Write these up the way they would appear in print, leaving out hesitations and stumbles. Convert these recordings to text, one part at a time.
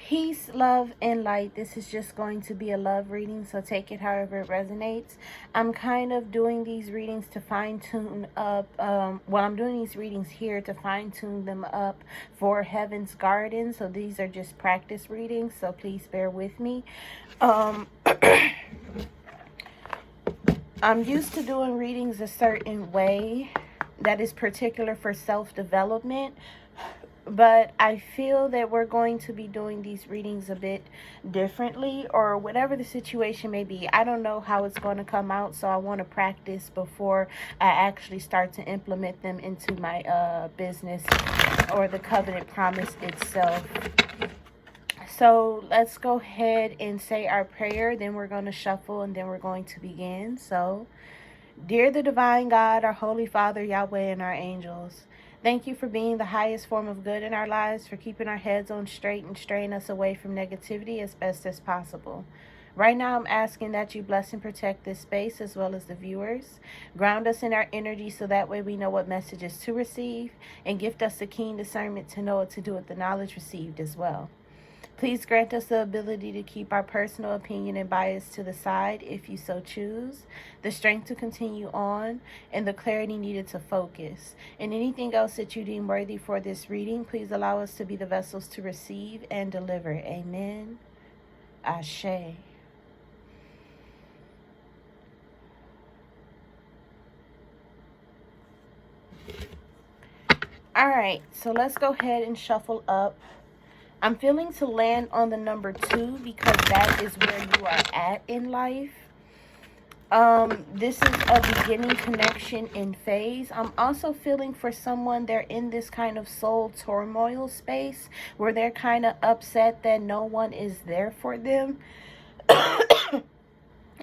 Peace, love, and light. This is just going to be a love reading, so take it however it resonates. I'm kind of doing these readings to fine-tune up, I'm doing these readings here to fine-tune them up for Heaven's Garden, so these are just practice readings, so please bear with me. I'm used to doing readings a certain way that is particular for self-development, but I feel that we're going to be doing these readings a bit differently, or whatever the situation may be. I don't know how it's going to come out, so I want to practice before I actually start to implement them into my business or the covenant promise itself. So let's go ahead and say our prayer, then we're going to shuffle, and then we're going to begin. So, dear the divine God, our Holy Father, Yahweh, and our angels, thank you for being the highest form of good in our lives, for keeping our heads on straight and straying us away from negativity as best as possible. Right now, I'm asking that you bless and protect this space as well as the viewers. Ground us in our energy so that way we know what messages to receive, and gift us the keen discernment to know what to do with the knowledge received as well. Please grant us the ability to keep our personal opinion and bias to the side if you so choose, the strength to continue on, and the clarity needed to focus. And anything else that you deem worthy for this reading, please allow us to be the vessels to receive and deliver. Amen. Ashe. All right, so let's go ahead and shuffle up. I'm feeling to land on the number 2 because that is where you are at in life. This is a beginning connection in phase. I'm also feeling for someone, they're in this kind of soul turmoil space where they're kind of upset that no one is there for them. And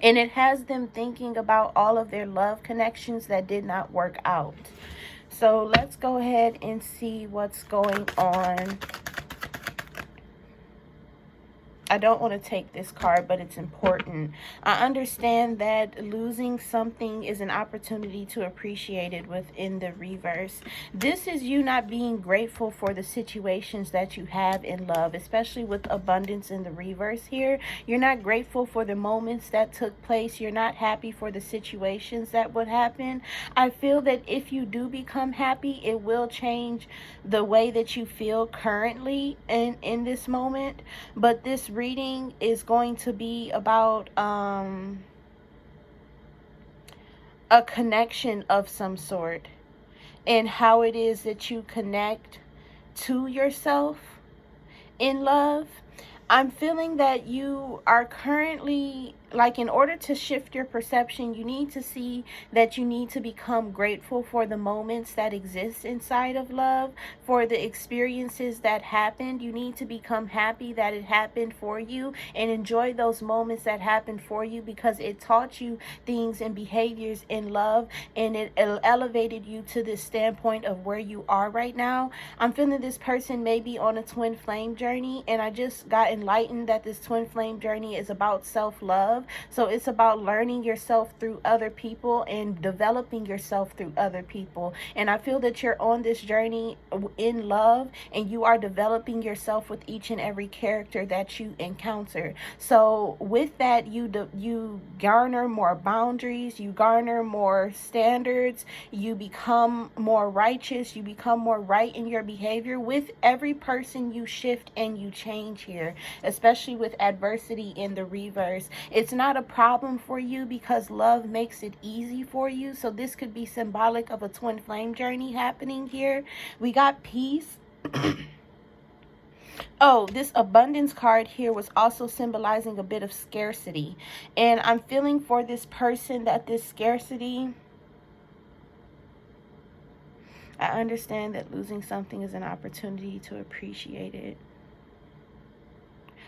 it has them thinking about all of their love connections that did not work out. So let's go ahead and see what's going on. I don't want to take this card, but it's important. I understand that losing something is an opportunity to appreciate it within the reverse. This is you not being grateful for the situations that you have in love, especially with abundance in the reverse here. You're not grateful for the moments that took place. You're not happy for the situations that would happen. I feel that if you do become happy, it will change the way that you feel currently in this moment. But this reading is going to be about a connection of some sort, and how it is that you connect to yourself in love. I'm feeling that you are currently, like, in order to shift your perception, you need to see that you need to become grateful for the moments that exist inside of love, for the experiences that happened. You need to become happy that it happened for you and enjoy those moments that happened for you, because it taught you things and behaviors in love, and it elevated you to this standpoint of where you are right now. I'm feeling this person may be on a twin flame journey, and I just got enlightened that this twin flame journey is about self-love. So it's about learning yourself through other people and developing yourself through other people. And I feel that you're on this journey in love, and you are developing yourself with each and every character that you encounter. So with that, you garner more boundaries, you garner more standards, you become more righteous, you become more right in your behavior. With every person you shift and you change here, especially with adversity in the reverse, it's not a problem for you because love makes it easy for you. So this could be symbolic of a twin flame journey happening here. We got peace. Oh, this abundance card here was also symbolizing a bit of scarcity. And I'm feeling for this person that this scarcity, I understand that losing something is an opportunity to appreciate it.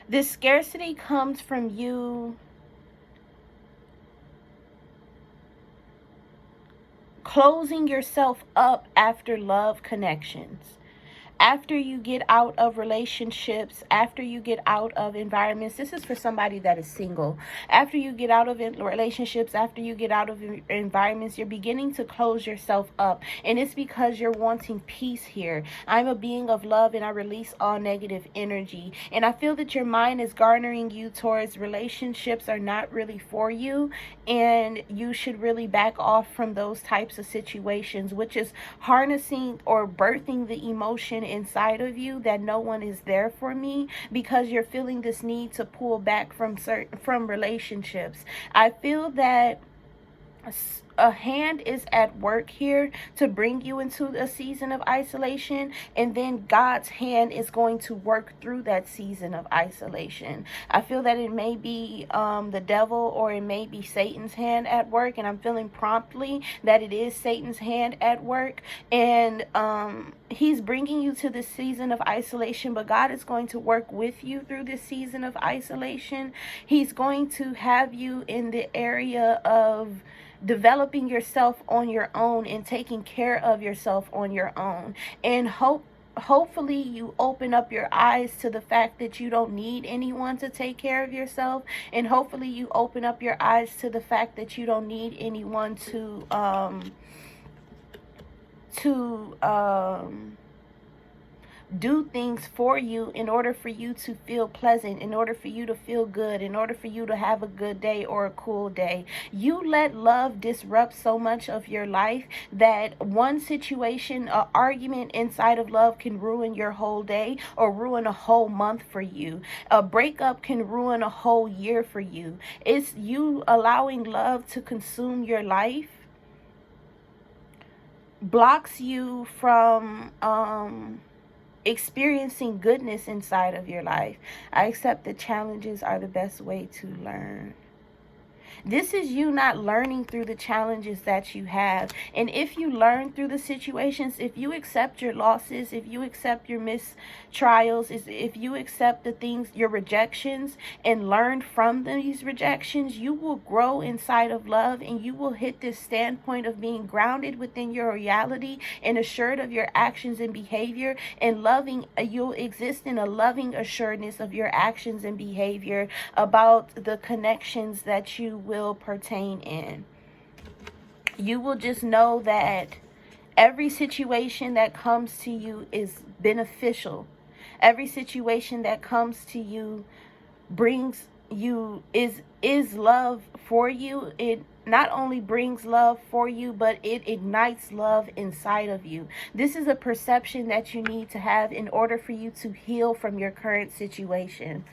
This scarcity comes from you closing yourself up after love connections, After you get out of relationships, after you get out of environments, this is for somebody that is single. After you get out of relationships, after you get out of environments, you're beginning to close yourself up. And it's because you're wanting peace here. I'm a being of love and I release all negative energy. And I feel that your mind is garnering you towards relationships are not really for you. And you should really back off from those types of situations, which is harnessing or birthing the emotion inside of you that no one is there for me, because you're feeling this need to pull back from relationships. I feel that a hand is at work here to bring you into a season of isolation, and then God's hand is going to work through that season of isolation. I feel that it may be the devil, or it may be Satan's hand at work, and I'm feeling promptly that it is Satan's hand at work, and he's bringing you to this season of isolation, but God is going to work with you through this season of isolation. He's going to have you in the area of developing yourself on your own and taking care of yourself on your own. And hopefully you open up your eyes to the fact that you don't need anyone to take care of yourself. And hopefully you open up your eyes to the fact that you don't need anyone to do things for you in order for you to feel pleasant, in order for you to feel good, in order for you to have a good day or a cool day. You let love disrupt so much of your life that one situation, an argument inside of love can ruin your whole day or ruin a whole month for you. A breakup can ruin a whole year for you. It's you allowing love to consume your life blocks you from experiencing goodness inside of your life. I accept that challenges are the best way to learn. This is you not learning through the challenges that you have. And if you learn through the situations, if you accept your losses, if you accept your mistrials, if you accept the things, your rejections, and learn from these rejections, you will grow inside of love, and you will hit this standpoint of being grounded within your reality and assured of your actions and behavior, and loving. You'll exist in a loving assuredness of your actions and behavior about the connections that you will pertain in. You will just know that every situation that comes to you is beneficial. Every situation that comes to you brings you is love for you. It not only brings love for you, but it ignites love inside of you. This is a perception that you need to have in order for you to heal from your current situation.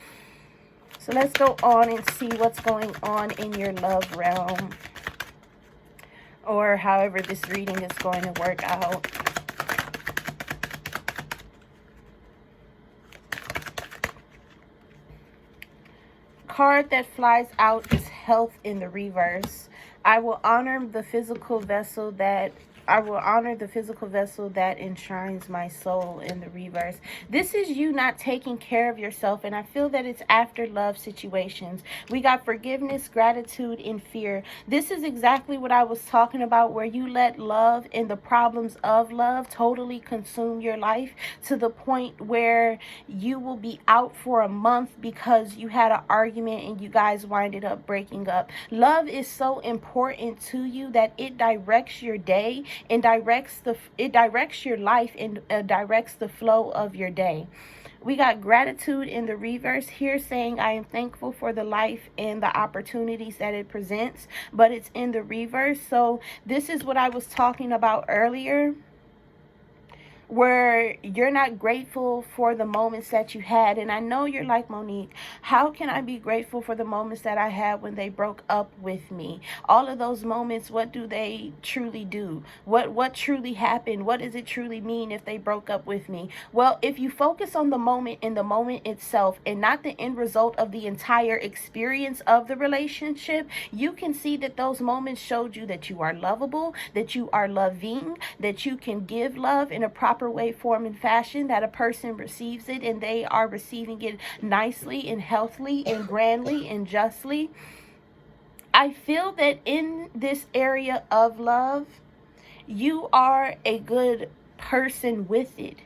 So let's go on and see what's going on in your love realm, or however this reading is going to work out. Card that flies out is health in the reverse. I will honor the physical vessel that enshrines my soul in the reverse. This is you not taking care of yourself, and I feel that it's after love situations. We got forgiveness, gratitude, and fear. This is exactly what I was talking about, where you let love and the problems of love totally consume your life to the point where you will be out for a month because you had an argument and you guys winded up breaking up. Love is so important to you that it directs your day and it directs your life and directs the flow of your day. We got gratitude in the reverse here, saying I am thankful for the life and the opportunities that it presents, but it's in the reverse. So this is what I was talking about earlier, where you're not grateful for the moments that you had. And I know you're like, Monique, how can I be grateful for the moments that I had when they broke up with me? All of those moments, what do they truly do? What truly happened? What does it truly mean if they broke up with me? Well, if you focus on the moment in the moment itself and not the end result of the entire experience of the relationship, you can see that those moments showed you that you are lovable, that you are loving, that you can give love in a proper way, form, and fashion, that a person receives it and they are receiving it nicely and healthily and grandly and justly. I feel that in this area of love, you are a good person with it.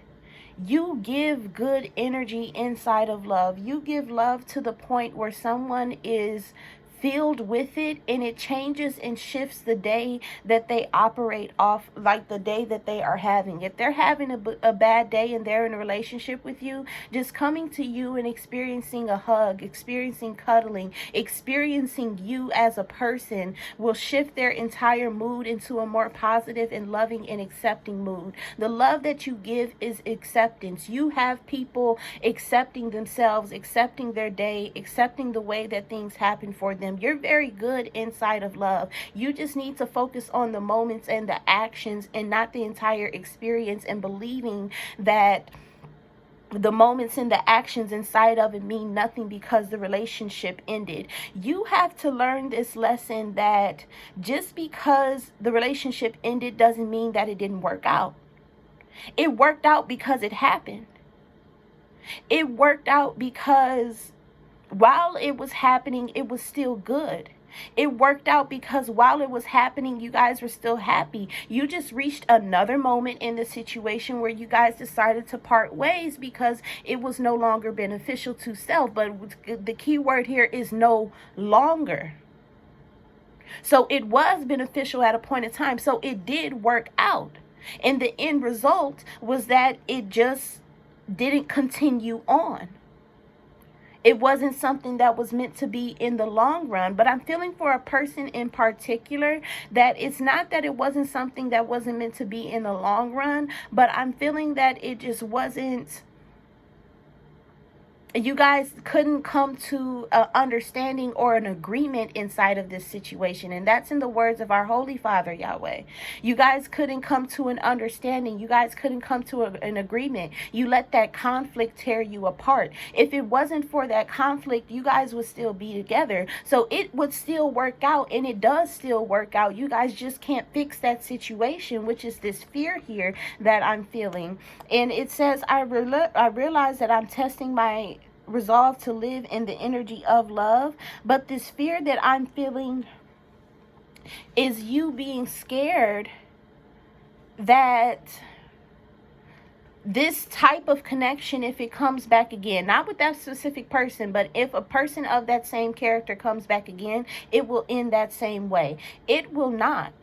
You give good energy inside of love. You give love to the point where someone is filled with it, and it changes and shifts the day that they operate off, like the day that they are having. If they're having a bad day and they're in a relationship with you, just coming to you and experiencing a hug, experiencing cuddling, experiencing you as a person will shift their entire mood into a more positive and loving and accepting mood. The love that you give is acceptance. You have people accepting themselves, accepting their day, accepting the way that things happen for them. You're very good inside of love. You just need to focus on the moments and the actions and not the entire experience, and believing that the moments and the actions inside of it mean nothing because the relationship ended. You have to learn this lesson that just because the relationship ended doesn't mean that it didn't work out. It worked out because it happened. It worked out because while it was happening, it was still good. It worked out because while it was happening, you guys were still happy. You just reached another moment in the situation where you guys decided to part ways because it was no longer beneficial to self. But the key word here is no longer. So it was beneficial at a point in time. So it did work out. And the end result was that it just didn't continue on. It wasn't something that was meant to be in the long run. But I'm feeling for a person in particular that it's not that it wasn't something that wasn't meant to be in the long run, but I'm feeling that it just wasn't. You guys couldn't come to an understanding or an agreement inside of this situation. And that's in the words of our Holy Father, Yahweh. You guys couldn't come to an understanding. You guys couldn't come to an agreement. You let that conflict tear you apart. If it wasn't for that conflict, you guys would still be together. So it would still work out, and it does still work out. You guys just can't fix that situation, which is this fear here that I'm feeling. And it says, I realize that I'm testing my resolve to live in the energy of love, but this fear that I'm feeling is you being scared that this type of connection, if it comes back again, not with that specific person, but if a person of that same character comes back again, it will end that same way. It will not.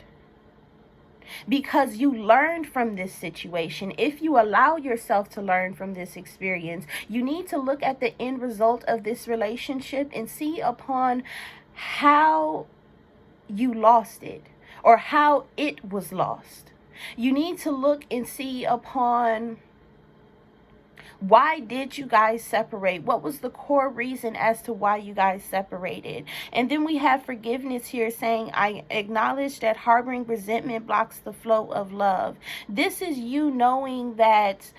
Because you learned from this situation. If you allow yourself to learn from this experience, you need to look at the end result of this relationship and see upon how you lost it or how it was lost. You need to look and see upon why did you guys separate? What was the core reason as to why you guys separated? And then we have forgiveness here saying, I acknowledge that harboring resentment blocks the flow of love. This is you knowing that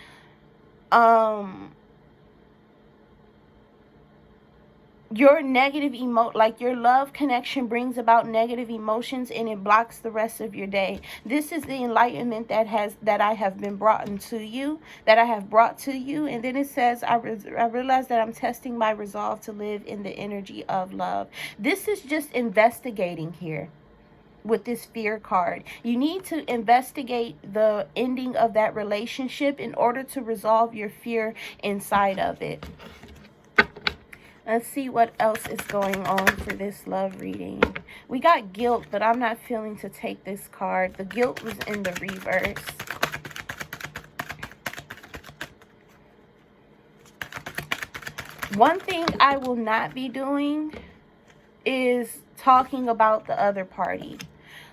your negative your love connection brings about negative emotions, and it blocks the rest of your day. This is the enlightenment that I have been brought to you, that I have brought to you. And then it says, I realize that I'm testing my resolve to live in the energy of love. This is just investigating here. With this fear card, you need to investigate the ending of that relationship in order to resolve your fear inside of it. Let's see what else is going on for this love reading. We got guilt, but I'm not feeling to take this card. The guilt was in the reverse. One thing I will not be doing is talking about the other party.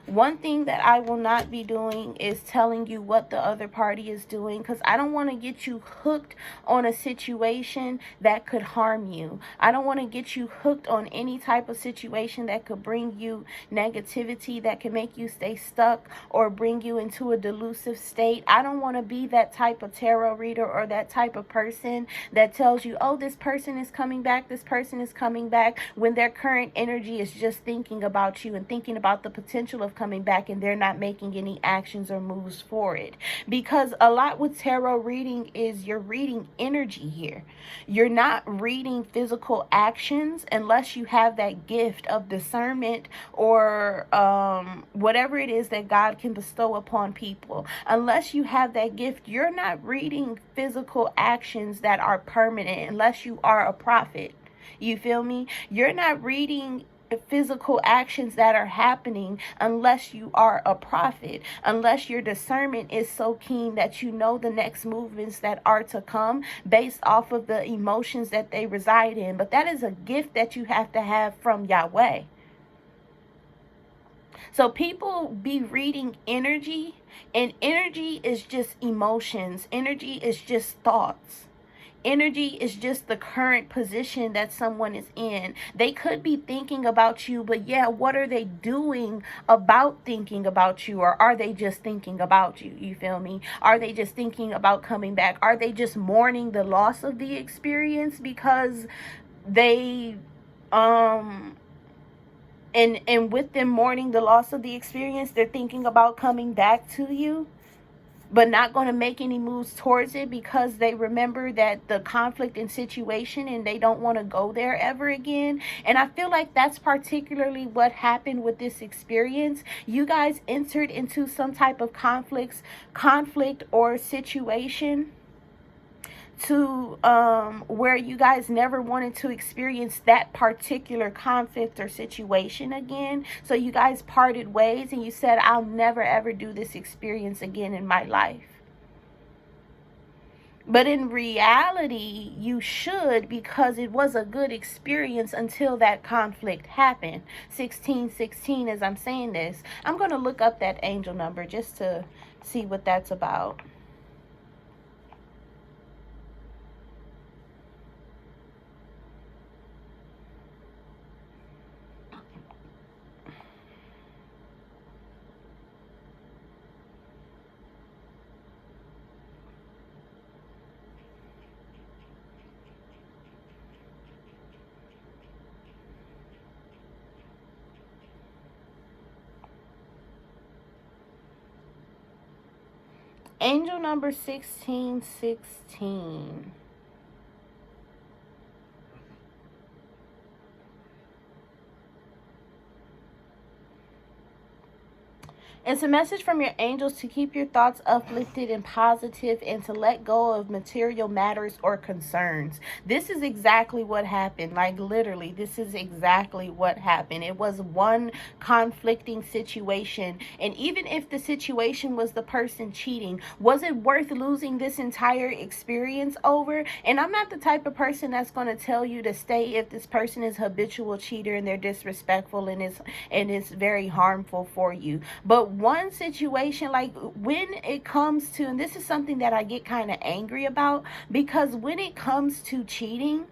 One thing that I will not be doing is telling you what the other party is doing, because I don't want to get you hooked on a situation that could harm you. I don't want to get you hooked on any type of situation that could bring you negativity, that can make you stay stuck or bring you into a delusive state. I don't want to be that type of tarot reader or that type of person that tells you, oh, this person is coming back, this person is coming back, when their current energy is just thinking about you and thinking about the potential of coming back and they're not making any actions or moves for it. Because a lot with tarot reading is you're reading energy here. You're not reading physical actions unless you have that gift of discernment or whatever it is that God can bestow upon people. Unless you have that gift, you're not reading physical actions that are permanent unless you are a prophet. You feel me? You're not reading physical actions that are happening unless you are a prophet, unless your discernment is so keen that you know the next movements that are to come based off of the emotions that they reside in. But that is a gift that you have to have from Yahweh. So people be reading energy, and energy is just emotions. Energy is just thoughts. Energy is just the current position that someone is in. They could be thinking about you, but yeah, what are they doing about thinking about you? Or are they just thinking about you? You feel me? Are they just thinking about coming back? Are they just mourning the loss of the experience because they and with them mourning the loss of the experience, they're thinking about coming back to you, but not going to make any moves towards it because they remember that the conflict and situation and they don't want to go there ever again. And I feel like that's particularly what happened with this experience. You guys entered into some type of conflict or situation to where you guys never wanted to experience that particular conflict or situation again. So you guys parted ways and you said, I'll never ever do this experience again in my life. But in reality, you should, because it was a good experience until that conflict happened. 1616, as I'm saying this, I'm going to look up that angel number just to see what that's about. Angel number 1616. It's a message from your angels to keep your thoughts uplifted and positive and to let go of material matters or concerns. This is exactly what happened. Like literally, this is exactly what happened. It was one conflicting situation. And even if the situation was the person cheating, was it worth losing this entire experience over? And I'm not the type of person that's going to tell you to stay if this person is a habitual cheater and they're disrespectful and it's very harmful for you. But one situation, like when it comes to, and this is something that I get kind of angry about, because when it comes to cheating,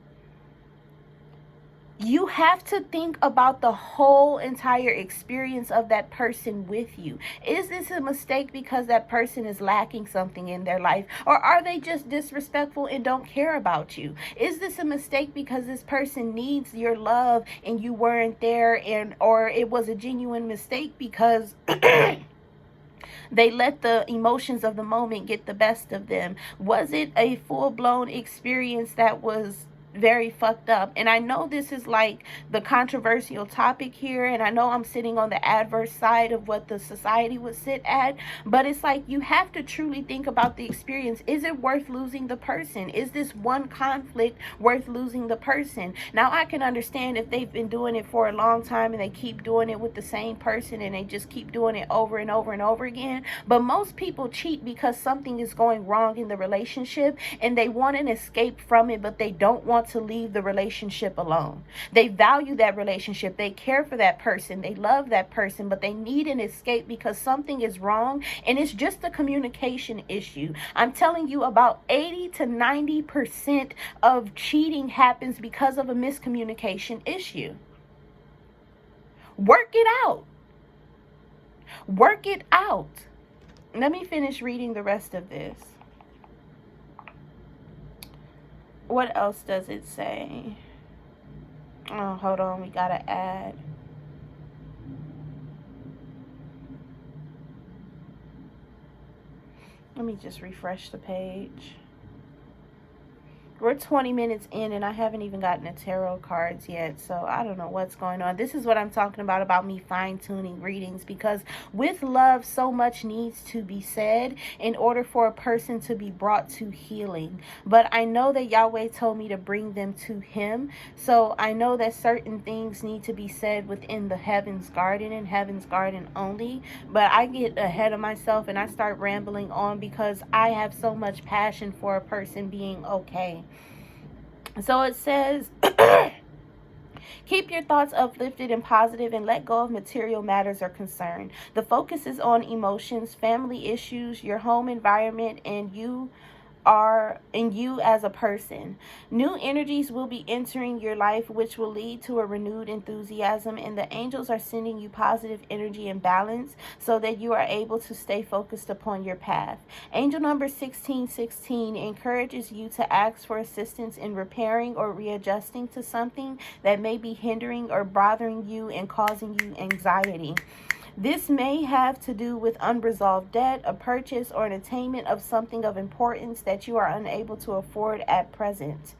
you have to think about the whole entire experience of that person with you. Is this a mistake because that person is lacking something in their life? Or are they just disrespectful and don't care about you? Is this a mistake because this person needs your love and you weren't there, or it was a genuine mistake because they let the emotions of the moment get the best of them? Was it a full-blown experience that was very fucked up? And I know this is like the controversial topic here, and I know I'm sitting on the adverse side of what the society would sit at, but it's like you have to truly think about the experience. Is it worth losing the person? Is this one conflict worth losing the person? Now I can understand if they've been doing it for a long time and they keep doing it with the same person and they just keep doing it over and over and over again, but most people cheat because something is going wrong in the relationship and they want an escape from it, but they don't want to leave the relationship alone. They value that relationship. They care for that person. They love that person, but they need an escape because something is wrong, and it's just a communication issue. I'm telling you, about 80 to 90% of cheating happens because of a miscommunication issue. Work it out. Work it out. Let me finish reading the rest of this. What else does it say? Oh, hold on. We gotta add. Let me just refresh the page. We're 20 minutes in and I haven't even gotten the tarot cards yet, so I don't know what's going on. This is what I'm talking about me fine-tuning readings, because with love, so much needs to be said in order for a person to be brought to healing. But I know that Yahweh told me to bring them to Him, so I know that certain things need to be said within the Heaven's Garden and Heaven's Garden only. But I get ahead of myself and I start rambling on because I have so much passion for a person being okay. So it says, keep your thoughts uplifted and positive and let go of material matters or concern. The focus is on emotions, family issues, your home environment, and you as a person. New energies will be entering your life, which will lead to a renewed enthusiasm, and the angels are sending you positive energy and balance so that you are able to stay focused upon your path. Angel number 1616 encourages you to ask for assistance in repairing or readjusting to something that may be hindering or bothering you and causing you anxiety. This may have to do with unresolved debt, a purchase, or an attainment of something of importance that you are unable to afford at present.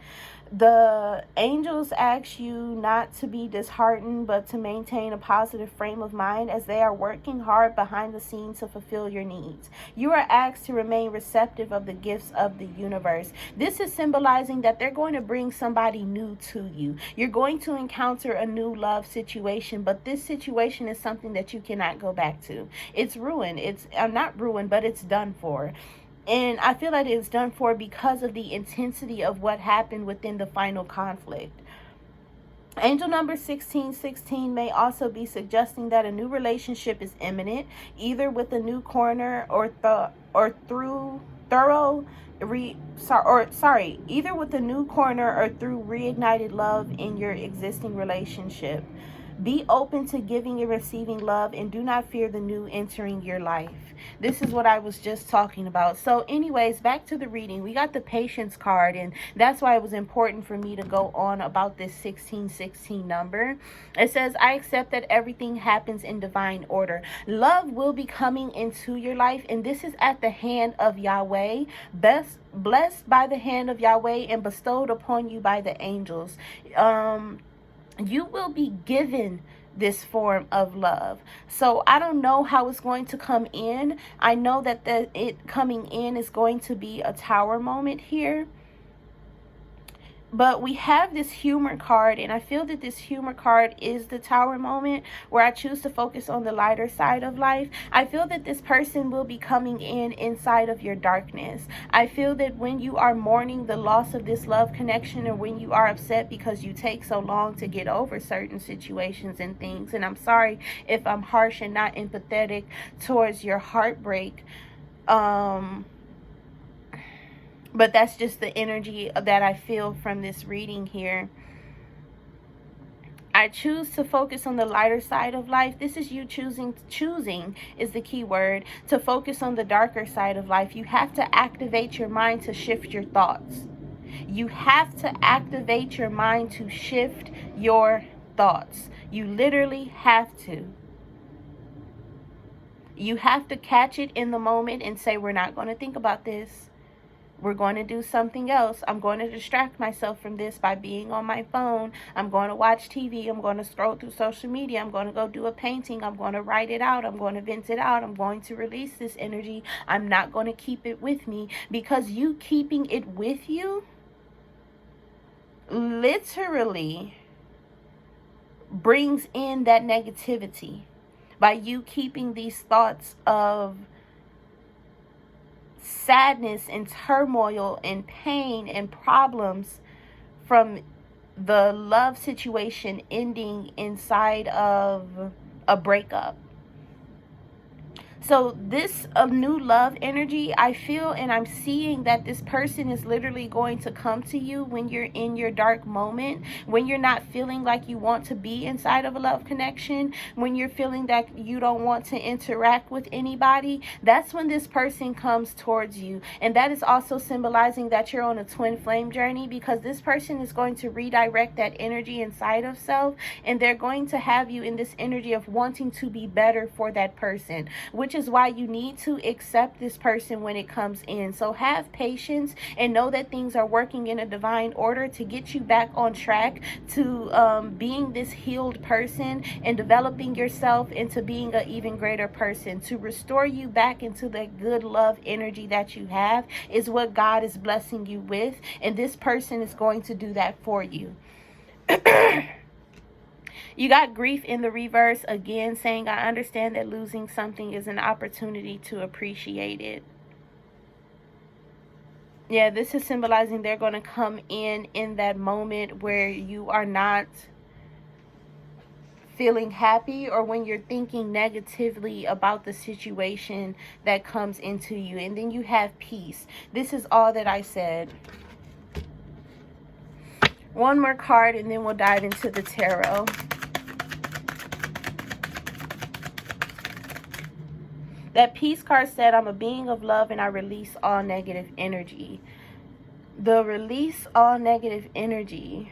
The angels ask you not to be disheartened, but to maintain a positive frame of mind as they are working hard behind the scenes to fulfill your needs. You are asked to remain receptive of the gifts of the universe. This is symbolizing that they're going to bring somebody new to you. You're going to encounter a new love situation, but this situation is something that you cannot go back to. It's ruined. It's not ruined, but it's done for. And I feel that it's done for because of the intensity of what happened within the final conflict. Angel number 1616 may also be suggesting that a new relationship is imminent, either with a new corner either with a new corner or through reignited love in your existing relationship. Be open to giving and receiving love and do not fear the new entering your life. This is what I was just talking about. So anyways, back to the reading. We got the patience card, and that's why it was important for me to go on about this 1616 number. It says, I accept that everything happens in divine order. Love will be coming into your life, and this is at the hand of Yahweh, blessed by the hand of Yahweh and bestowed upon you by the angels. You will be given this form of love. So I don't know how it's going to come in. I know that it coming in is going to be a tower moment here. But we have this humor card, and I feel that this humor card is the tower moment where I choose to focus on the lighter side of life. I feel that this person will be coming in inside of your darkness. I feel that when you are mourning the loss of this love connection, or when you are upset because you take so long to get over certain situations and things, and I'm sorry if I'm harsh and not empathetic towards your heartbreak, but that's just the energy that I feel from this reading here. I choose to focus on the lighter side of life. This is you choosing is the key word, to focus on the darker side of life. You have to activate your mind to shift your thoughts. You have to activate your mind to shift your thoughts. You literally have to. You have to catch it in the moment and say, we're not going to think about this. We're going to do something else. I'm going to distract myself from this by being on my phone. I'm going to watch TV. I'm going to scroll through social media. I'm going to go do a painting. I'm going to write it out. I'm going to vent it out. I'm going to release this energy. I'm not going to keep it with me, because you keeping it with you literally brings in that negativity. By you keeping these thoughts of sadness and turmoil and pain and problems from the love situation ending inside of a breakup. So this new love energy, I feel and I'm seeing that this person is literally going to come to you when you're in your dark moment, when you're not feeling like you want to be inside of a love connection, when you're feeling that you don't want to interact with anybody. That's when this person comes towards you. And that is also symbolizing that you're on a twin flame journey, because this person is going to redirect that energy inside of self, and they're going to have you in this energy of wanting to be better for that person, which which is why you need to accept this person when it comes in. So have patience and know that things are working in a divine order to get you back on track to being this healed person and developing yourself into being an even greater person. To restore you back into the good love energy that you have is what God is blessing you with, and this person is going to do that for you. You got grief in the reverse again, saying, I understand that losing something is an opportunity to appreciate it. Yeah, this is symbolizing they're going to come in that moment where you are not feeling happy, or when you're thinking negatively about the situation that comes into you. And then you have peace. This is all that I said. One more card and then we'll dive into the tarot. That peace card said, I'm a being of love and I release all negative energy. The release all negative energy.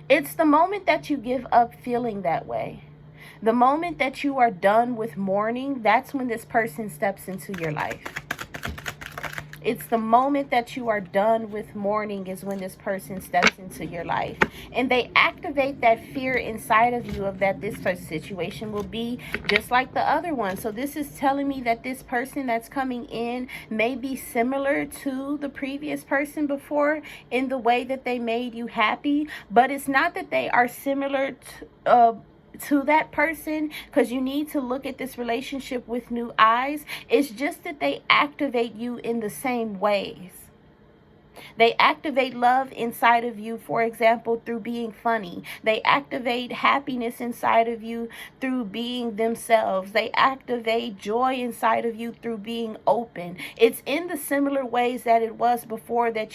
It's the moment that you give up feeling that way. The moment that you are done with mourning, that's when this person steps into your life. It's the moment that you are done with mourning is when this person steps into your life. And they activate that fear inside of you of that this situation will be just like the other one. So this is telling me that this person that's coming in may be similar to the previous person before in the way that they made you happy. But it's not that they are similar to that person, because you need to look at this relationship with new eyes. It's just that they activate you in the same ways. They activate love inside of you, for example, through being funny. They activate happiness inside of you through being themselves. They activate joy inside of you through being open. It's in the similar ways that it was before that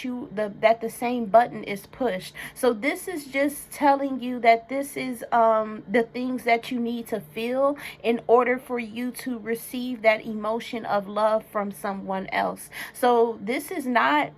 that the same button is pushed. So this is just telling you that this is the things that you need to feel in order for you to receive that emotion of love from someone else. So this is not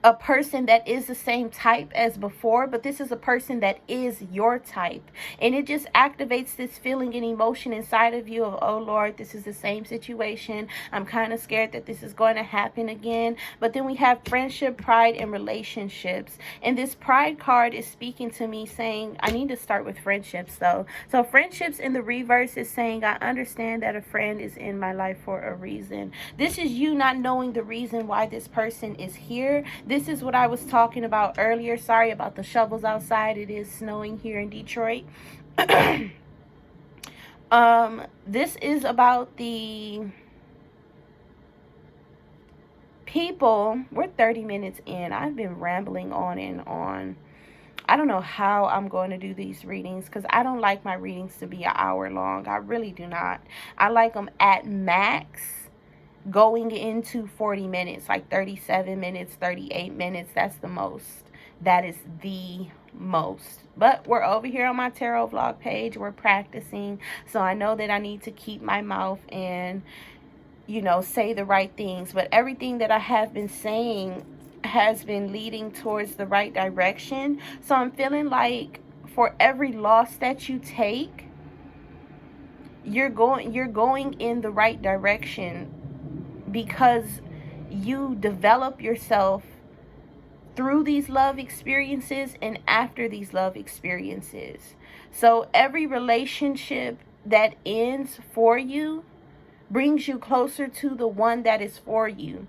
a person that is the same type as before, but this is a person that is your type, and it just activates this feeling and emotion inside of you of, oh Lord, this is the same situation. I'm kind of scared that this is going to happen again. But then we have friendship, pride, and relationships, and this pride card is speaking to me saying I need to start with friendships though. So friendships in the reverse is saying I understand that a friend is in my life for a reason. This is you not knowing the reason why this person is here. This is what I was talking about earlier. Sorry about the shovels outside. It is snowing here in Detroit. This is about the people. We're 30 minutes in. I've been rambling on and on. I don't know how I'm going to do these readings, because I don't like my readings to be an hour long. I really do not. I like them at max going into 40 minutes, like 37 minutes, 38 minutes. That's the most. That is the most. But we're over here on my tarot vlog page. We're practicing. So I know that I need to keep my mouth and, you know, say the right things. But everything that I have been saying has been leading towards the right direction. So I'm feeling like for every loss that you take, you're going in the right direction, because you develop yourself through these love experiences and after these love experiences. So every relationship that ends for you brings you closer to the one that is for you.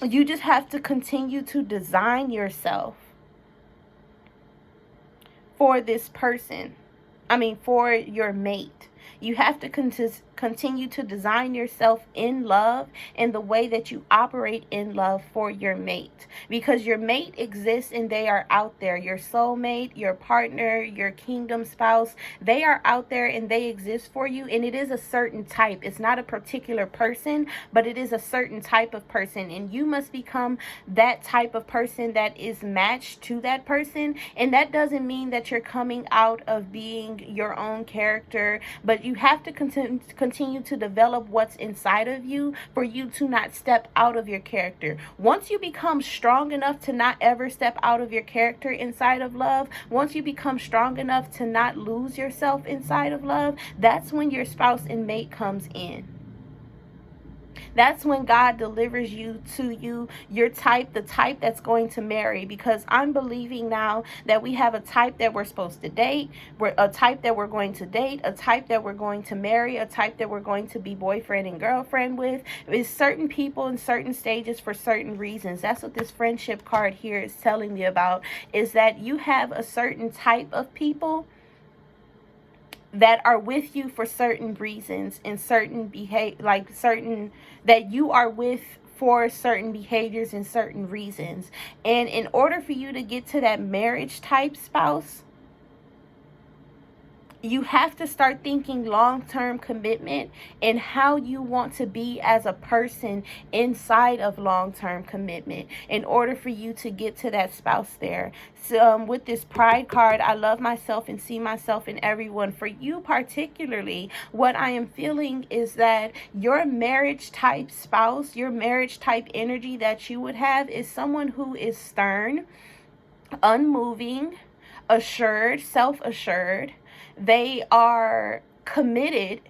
You just have to continue to design yourself for this person. For your mate. You have to continue to design yourself in love and the way that you operate in love for your mate, because your mate exists and they are out there. Your soulmate, your partner, your kingdom spouse, they are out there and they exist for you, and it is a certain type. It's not a particular person, but it is a certain type of person, and you must become that type of person that is matched to that person. And that doesn't mean that you're coming out of being your own character, But you have to continue to develop what's inside of you for you to not step out of your character. Once you become strong enough to not ever step out of your character inside of love, once you become strong enough to not lose yourself inside of love, that's when your spouse and mate comes in. That's when God delivers you to your type, the type that's going to marry. Because I'm believing now that we have a type that we're supposed to date, a type that we're going to date, a type that we're going to marry, a type that we're going to be boyfriend and girlfriend with. It's certain people in certain stages for certain reasons. That's what this friendship card here is telling me about, is that you have a certain type of people that are with you for certain reasons and certain that you are with for certain behaviors and certain reasons. And in order for you to get to that marriage type spouse, you have to start thinking long-term commitment and how you want to be as a person inside of long-term commitment in order for you to get to that spouse there. So with this pride card, I love myself and see myself in everyone. For you particularly, what I am feeling is that your marriage type spouse, your marriage type energy that you would have is someone who is stern, unmoving, assured, self-assured. They are committed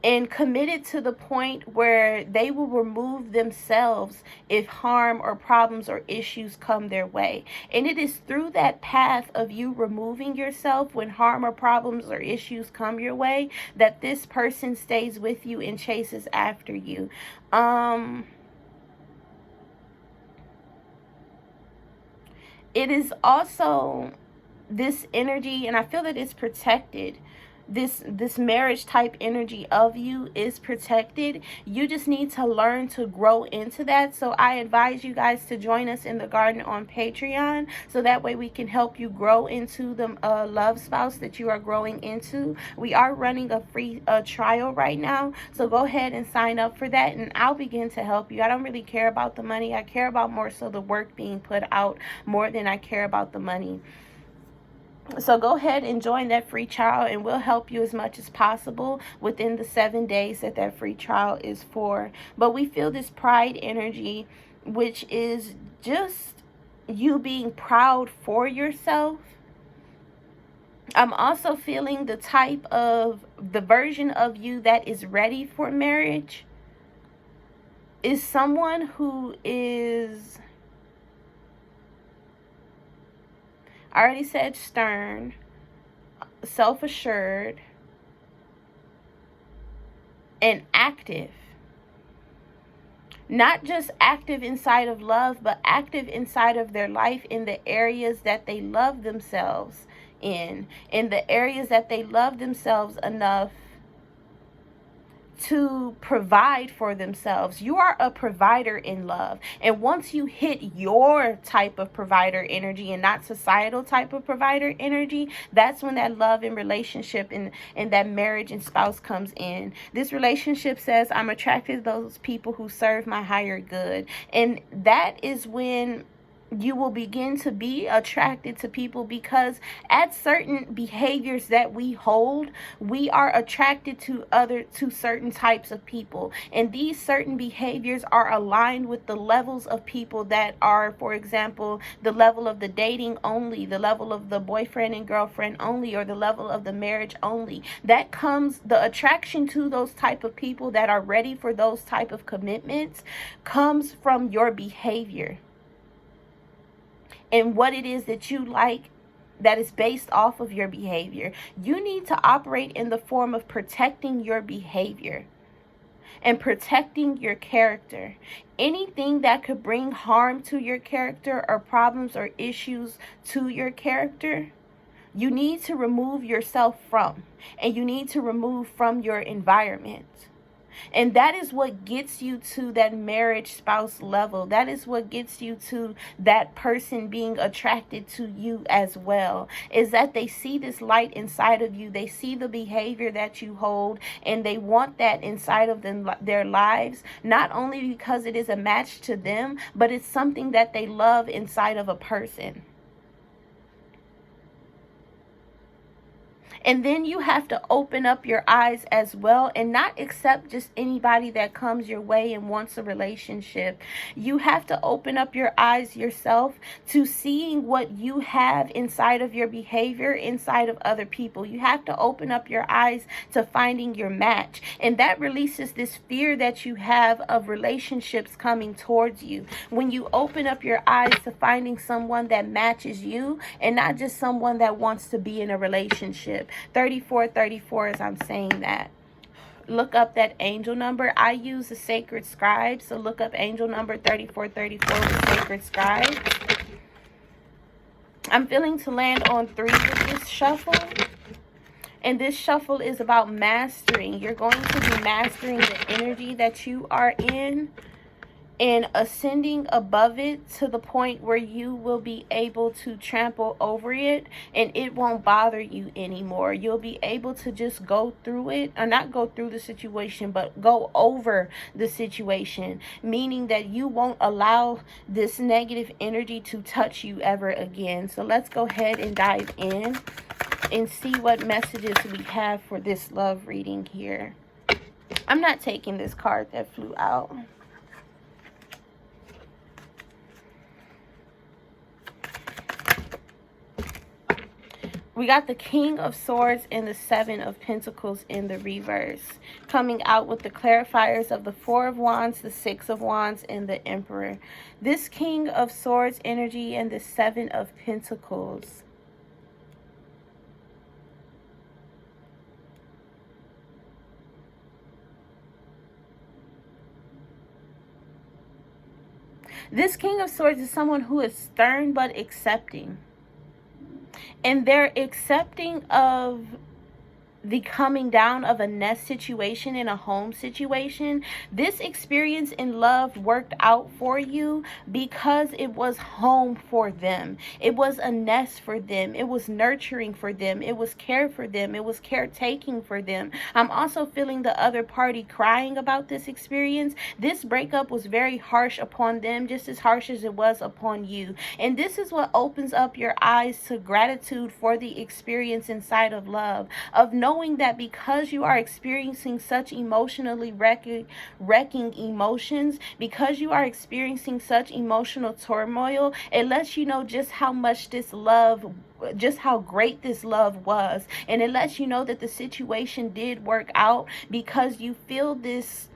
to the point where they will remove themselves if harm or problems or issues come their way. And it is through that path of you removing yourself when harm or problems or issues come your way that this person stays with you and chases after you. It is also this energy, and I feel that it's protected. This marriage type energy of you is protected. You just need to learn to grow into that. So I advise you guys to join us in the garden on Patreon, so that way we can help you grow into the love spouse that you are growing into. We are running a free trial right now, so go ahead and sign up for that, and I'll begin to help you. I don't really care about the money. I care about more so the work being put out more than I care about the money. So go ahead and join that free trial, and we'll help you as much as possible within the 7 days that free trial is for. But we feel this pride energy, which is just you being proud for yourself. I'm also feeling the version of you that is ready for marriage is someone who is, I already said stern, self-assured, and active. Not just active inside of love, but active inside of their life in the areas that they love themselves in the areas that they love themselves enough to provide for themselves. You are a provider in love. And once you hit your type of provider energy and not societal type of provider energy, that's when that love and relationship and that marriage and spouse comes in. This relationship says, I'm attracted to those people who serve my higher good. And that is when you will begin to be attracted to people, because at certain behaviors that we hold, we are attracted to certain types of people, and these certain behaviors are aligned with the levels of people that are, for example, the level of the dating only, the level of the boyfriend and girlfriend only, or the level of the marriage only. That comes, the attraction to those type of people that are ready for those type of commitments comes from your behavior and what it is that you like, that is based off of your behavior. You need to operate in the form of protecting your behavior and protecting your character. Anything that could bring harm to your character or problems or issues to your character, you need to remove yourself from, and you need to remove from your environment. And that is what gets you to that marriage spouse level. That is what gets you to that person being attracted to you as well, is that they see this light inside of you. They see the behavior that you hold, and they want that inside of their lives, not only because it is a match to them, but it's something that they love inside of a person. And then you have to open up your eyes as well and not accept just anybody that comes your way and wants a relationship. You have to open up your eyes yourself to seeing what you have inside of your behavior, inside of other people. You have to open up your eyes to finding your match. And that releases this fear that you have of relationships coming towards you. When you open up your eyes to finding someone that matches you and not just someone that wants to be in a relationship. 3434 as I'm saying that. Look up that angel number. I use the sacred scribe, so look up angel number 3434 with sacred scribe. I'm feeling to land on 3 with this shuffle. And this shuffle is about mastering. You're going to be mastering the energy that you are in and ascending above it to the point where you will be able to trample over it and it won't bother you anymore. You'll be able to just go through it, or not go through the situation, but go over the situation, meaning that you won't allow this negative energy to touch you ever again. So let's go ahead and dive in and see what messages we have for this love reading here. I'm not taking this card that flew out. We got the King of Swords and the 7 of Pentacles in the reverse. Coming out with the clarifiers of the 4 of Wands, the 6 of Wands, and the Emperor. This King of Swords energy and the 7 of Pentacles. This King of Swords is someone who is stern but accepting. And they're accepting of the coming down of a nest situation in a home situation. This experience in love worked out for you because it was home for them. It was a nest for them. It was nurturing for them. It was care for them. It was caretaking for them. I'm also feeling the other party crying about this experience. This breakup was very harsh upon them, just as harsh as it was upon you. And this is what opens up your eyes to gratitude for the experience inside of love, of knowing that because you are experiencing such emotionally wrecking emotions, because you are experiencing such emotional turmoil, it lets you know just how much this love, just how great this love was. And it lets you know that the situation did work out because you feel these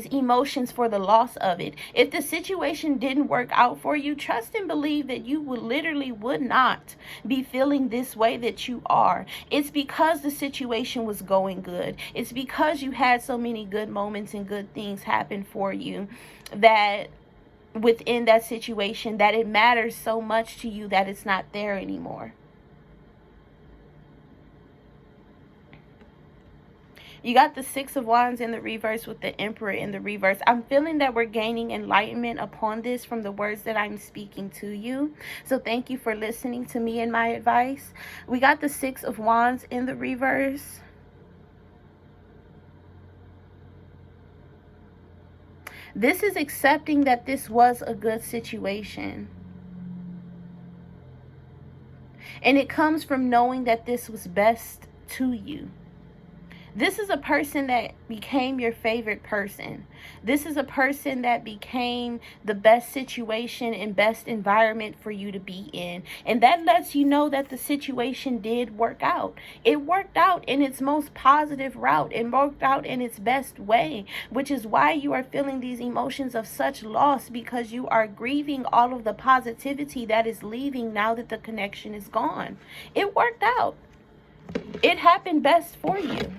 emotions for the loss of it. If the situation didn't work out for you, trust and believe that you would not be feeling this way that you are. It's because the situation was going good. It's because you had so many good moments and good things happen for you that within that situation, that it matters so much to you that it's not there anymore. You got the 6 of Wands in the reverse with the Emperor in the reverse. I'm feeling that we're gaining enlightenment upon this from the words that I'm speaking to you. So thank you for listening to me and my advice. We got the 6 of Wands in the reverse. This is accepting that this was a good situation. And it comes from knowing that this was best to you. This is a person that became your favorite person. This is a person that became the best situation and best environment for you to be in. And that lets you know that the situation did work out. It worked out in its most positive route. It worked out in its best way, which is why you are feeling these emotions of such loss, because you are grieving all of the positivity that is leaving now that the connection is gone. It worked out. It happened best for you.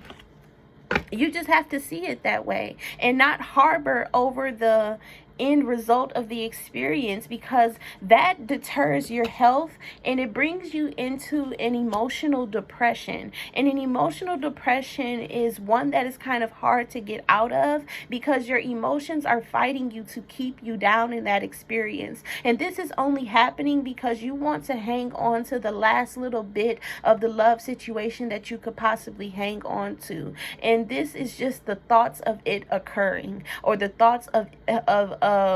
You just have to see it that way and not harbor over the end result of the experience, because that deters your health and it brings you into an emotional depression. And an emotional depression is one that is kind of hard to get out of because your emotions are fighting you to keep you down in that experience. And this is only happening because you want to hang on to the last little bit of the love situation that you could possibly hang on to. And this is just the thoughts of it occurring, or the thoughts of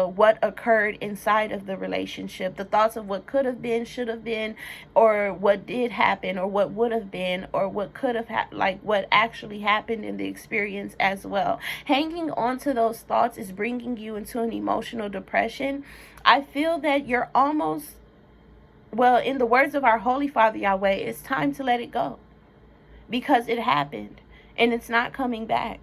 what occurred inside of the relationship, the thoughts of what could have been, should have been, or what did happen, or what would have been, or what could have like what actually happened in the experience as well. Hanging on to those thoughts is bringing you into an emotional depression. I feel that you're almost, well, in the words of our Holy Father Yahweh, it's time to let it go, because it happened and it's not coming back.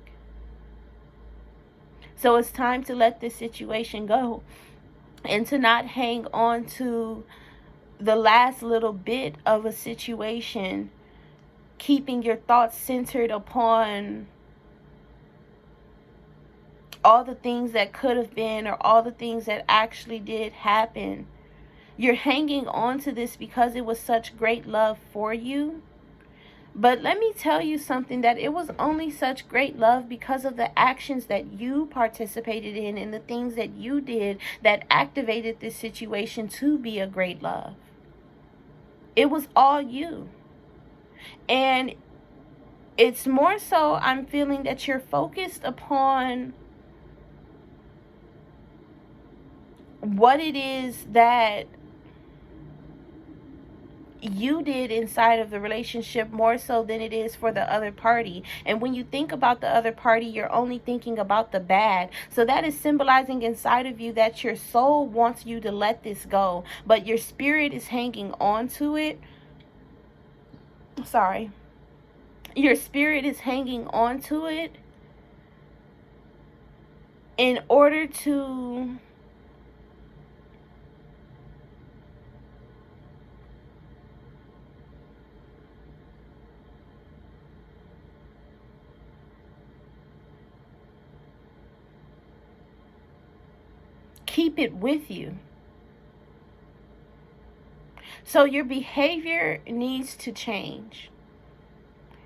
So it's time to let this situation go and to not hang on to the last little bit of a situation, keeping your thoughts centered upon all the things that could have been or all the things that actually did happen. You're hanging on to this because it was such great love for you. But let me tell you something, that it was only such great love because of the actions that you participated in and the things that you did that activated this situation to be a great love. It was all you. And it's more so, I'm feeling that you're focused upon what it is that you did inside of the relationship more so than it is for the other party. And when you think about the other party, you're only thinking about the bad. So that is symbolizing inside of you that your soul wants you to let this go, but your spirit is hanging on to it. Sorry. Your spirit is hanging on to it in order to keep it with you. So your behavior needs to change.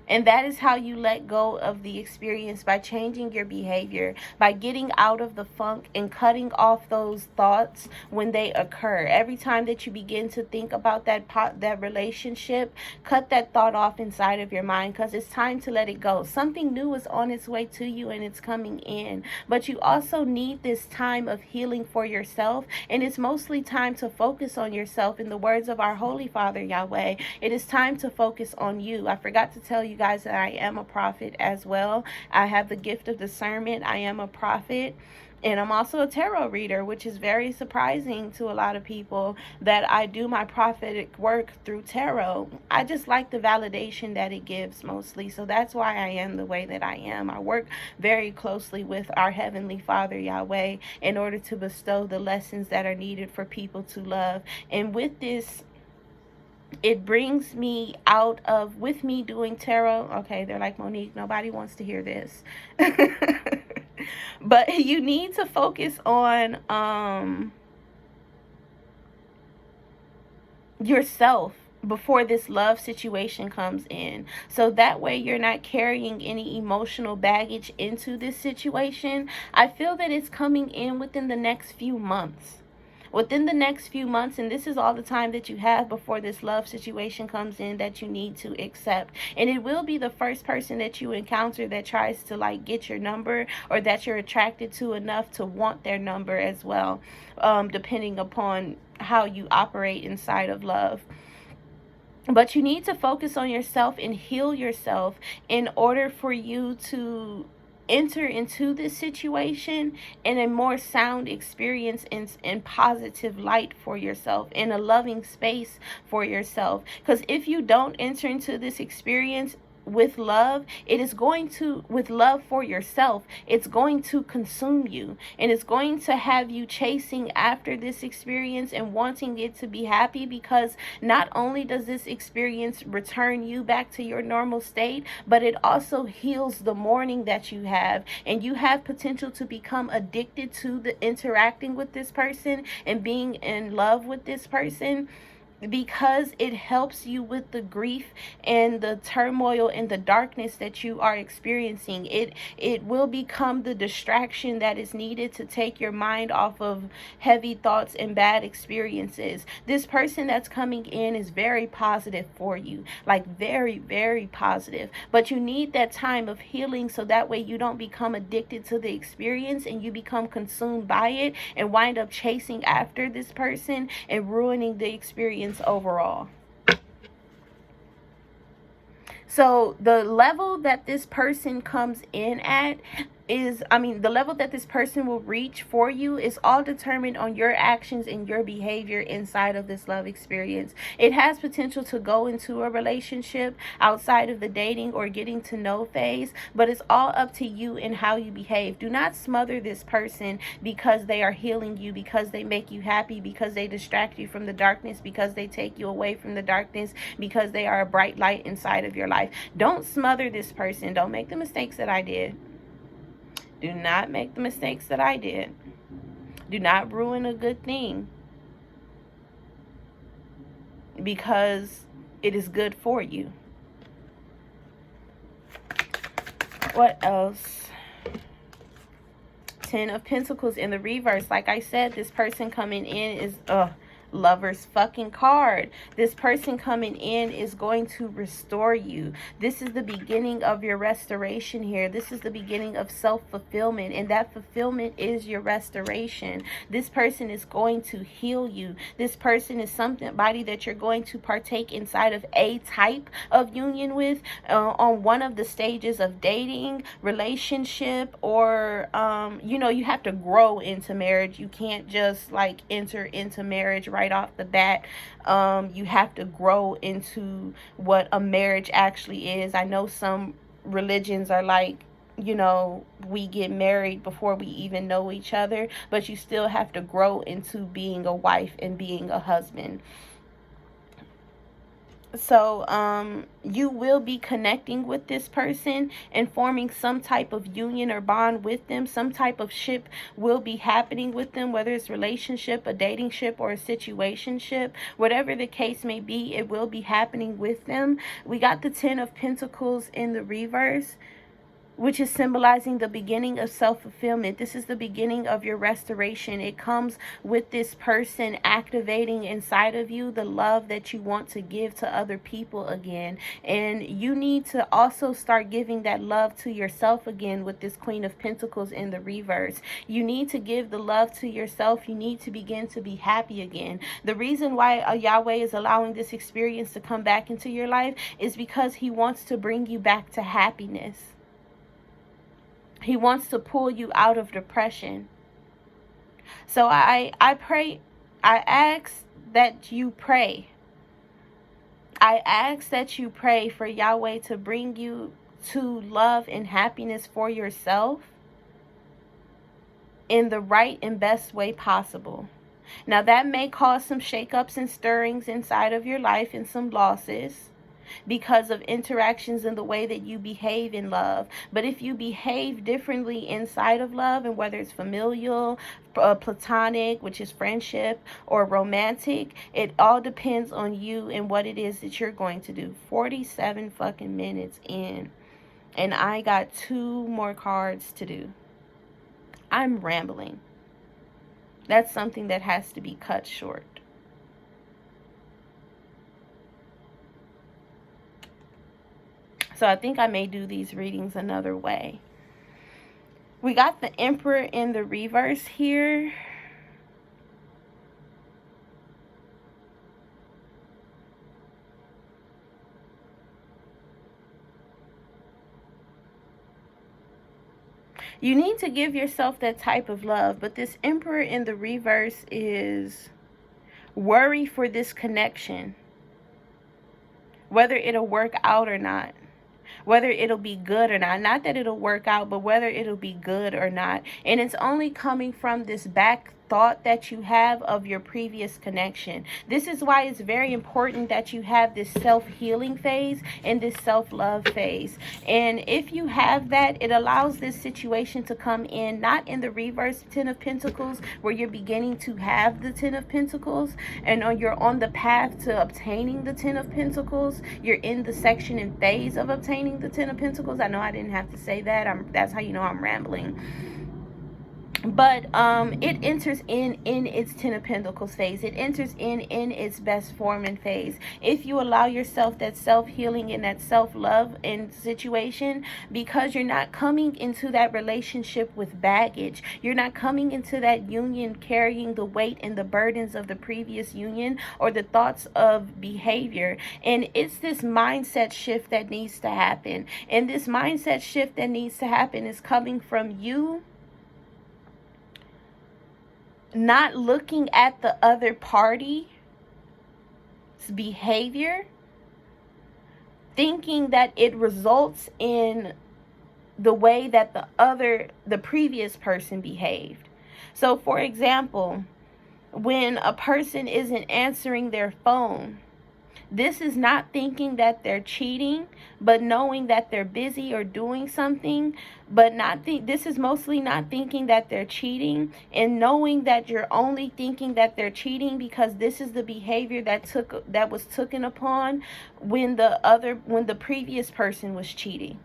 And that is how you let go of the experience, by changing your behavior, by getting out of the funk and cutting off those thoughts when they occur. Every time that you begin to think about that relationship, cut that thought off inside of your mind, because it's time to let it go. Something new is on its way to you and it's coming in. But you also need this time of healing for yourself, and it's mostly time to focus on yourself. In the words of our Holy Father Yahweh, it is time to focus on you. I forgot to tell you guys that I am a prophet as well. I have the gift of discernment. I am a prophet, and I'm also a tarot reader, which is very surprising to a lot of people that I do my prophetic work through tarot. I just like the validation that it gives mostly. So that's why I am the way that I am. I work very closely with our Heavenly Father Yahweh in order to bestow the lessons that are needed for people to love. And with this, it brings me out of, with me doing tarot, okay, they're like, Monique, nobody wants to hear this. But you need to focus on yourself before this love situation comes in. So that way you're not carrying any emotional baggage into this situation. I feel that it's coming in within the next few months. Within the next few months, and this is all the time that you have before this love situation comes in, that you need to accept. And it will be the first person that you encounter that tries to like get your number, or that you're attracted to enough to want their number as well, depending upon how you operate inside of love. But you need to focus on yourself and heal yourself in order for you to enter into this situation in a more sound experience, in positive light for yourself, in a loving space for yourself. Because if you don't enter into this experience with love, it is going to, with love for yourself, it's going to consume you, and it's going to have you chasing after this experience and wanting it to be happy, because not only does this experience return you back to your normal state, but it also heals the mourning that you have, and you have potential to become addicted to the interacting with this person and being in love with this person. because it helps you with the grief and the turmoil and the darkness that you are experiencing. It will become the distraction that is needed to take your mind off of heavy thoughts and bad experiences. This person that's coming in is very positive for you, like very, very positive, but you need that time of healing so that way you don't become addicted to the experience and you become consumed by it and wind up chasing after this person and ruining the experience overall. So the level that this person comes in at is, the level that this person will reach for you is all determined on your actions and your behavior inside of this love experience. It has potential to go into a relationship outside of the dating or getting to know phase, but it's all up to you and how you behave. Do not smother this person because they are healing you, because they make you happy, because they distract you from the darkness, because they take you away from the darkness, because they are a bright light inside of your life. Don't smother this person. Don't make the mistakes that I did. Do not make the mistakes that I did. Do not ruin a good thing because it is good for you. What else? 10 of Pentacles in the reverse. Like I said, this person coming in is Lover's fucking card. This person coming in is going to restore you. This is the beginning of your restoration here. This is the beginning of self-fulfillment, and that fulfillment is your restoration. This person is going to heal you. This person is somebody that you're going to partake inside of a type of union with on one of the stages of dating, relationship, or you have to grow into marriage. You can't just like enter into marriage right off the bat. You have to grow into what a marriage actually is. I know some religions are like, we get married before we even know each other, but you still have to grow into being a wife and being a husband. So you will be connecting with this person and forming some type of union or bond with them. Some type of ship will be happening with them, whether it's relationship, a dating ship, or a situationship. Whatever the case may be, it will be happening with them. We got the 10 of Pentacles in the reverse, which is symbolizing the beginning of self-fulfillment. This is the beginning of your restoration. It comes with this person activating inside of you the love that you want to give to other people again. And you need to also start giving that love to yourself again with this Queen of Pentacles in the reverse. You need to give the love to yourself. You need to begin to be happy again. The reason why Yahweh is allowing this experience to come back into your life is because he wants to bring you back to happiness. He wants to pull you out of depression. So I pray, I ask that you pray. I ask that you pray for Yahweh to bring you to love and happiness for yourself in the right and best way possible. Now that may cause some shakeups and stirrings inside of your life and some losses, because of interactions and the way that you behave in love. But if you behave differently inside of love, and whether it's familial, platonic, which is friendship, or romantic, it all depends on you and what it is that you're going to do. 47 fucking minutes in, and I got 2 more cards to do. I'm rambling. That's something that has to be cut short. So I think I may do these readings another way. We got the Emperor in the reverse here. You need to give yourself that type of love. But this Emperor in the reverse is worry for this connection. Whether it'll work out or not. Whether it'll be good or not. Not that it'll work out, but whether it'll be good or not. And it's only coming from this back thought that you have of your previous connection. This is why it's very important that you have this self-healing phase and this self-love phase. And if you have that, it allows this situation to come in, not in the reverse Ten of Pentacles, where you're beginning to have the Ten of Pentacles, and you're on the path to obtaining the Ten of Pentacles. You're in the section and phase of obtaining the Ten of Pentacles. I know I didn't have to say that. That's how you know I'm rambling. But it enters in its Ten of Pentacles phase. It enters in its best form and phase. If you allow yourself that self-healing and that self-love and situation, because you're not coming into that relationship with baggage. You're not coming into that union carrying the weight and the burdens of the previous union or the thoughts of behavior. And it's this mindset shift that needs to happen. And this mindset shift that needs to happen is coming from you not looking at the other party's behavior, thinking that it results in the way that the previous person behaved. So, for example, when a person isn't answering their phone, this is not thinking that they're cheating, but knowing that they're busy or doing something, but this is mostly not thinking that they're cheating, and knowing that you're only thinking that they're cheating because this is the behavior that was taken upon when the previous person was cheating.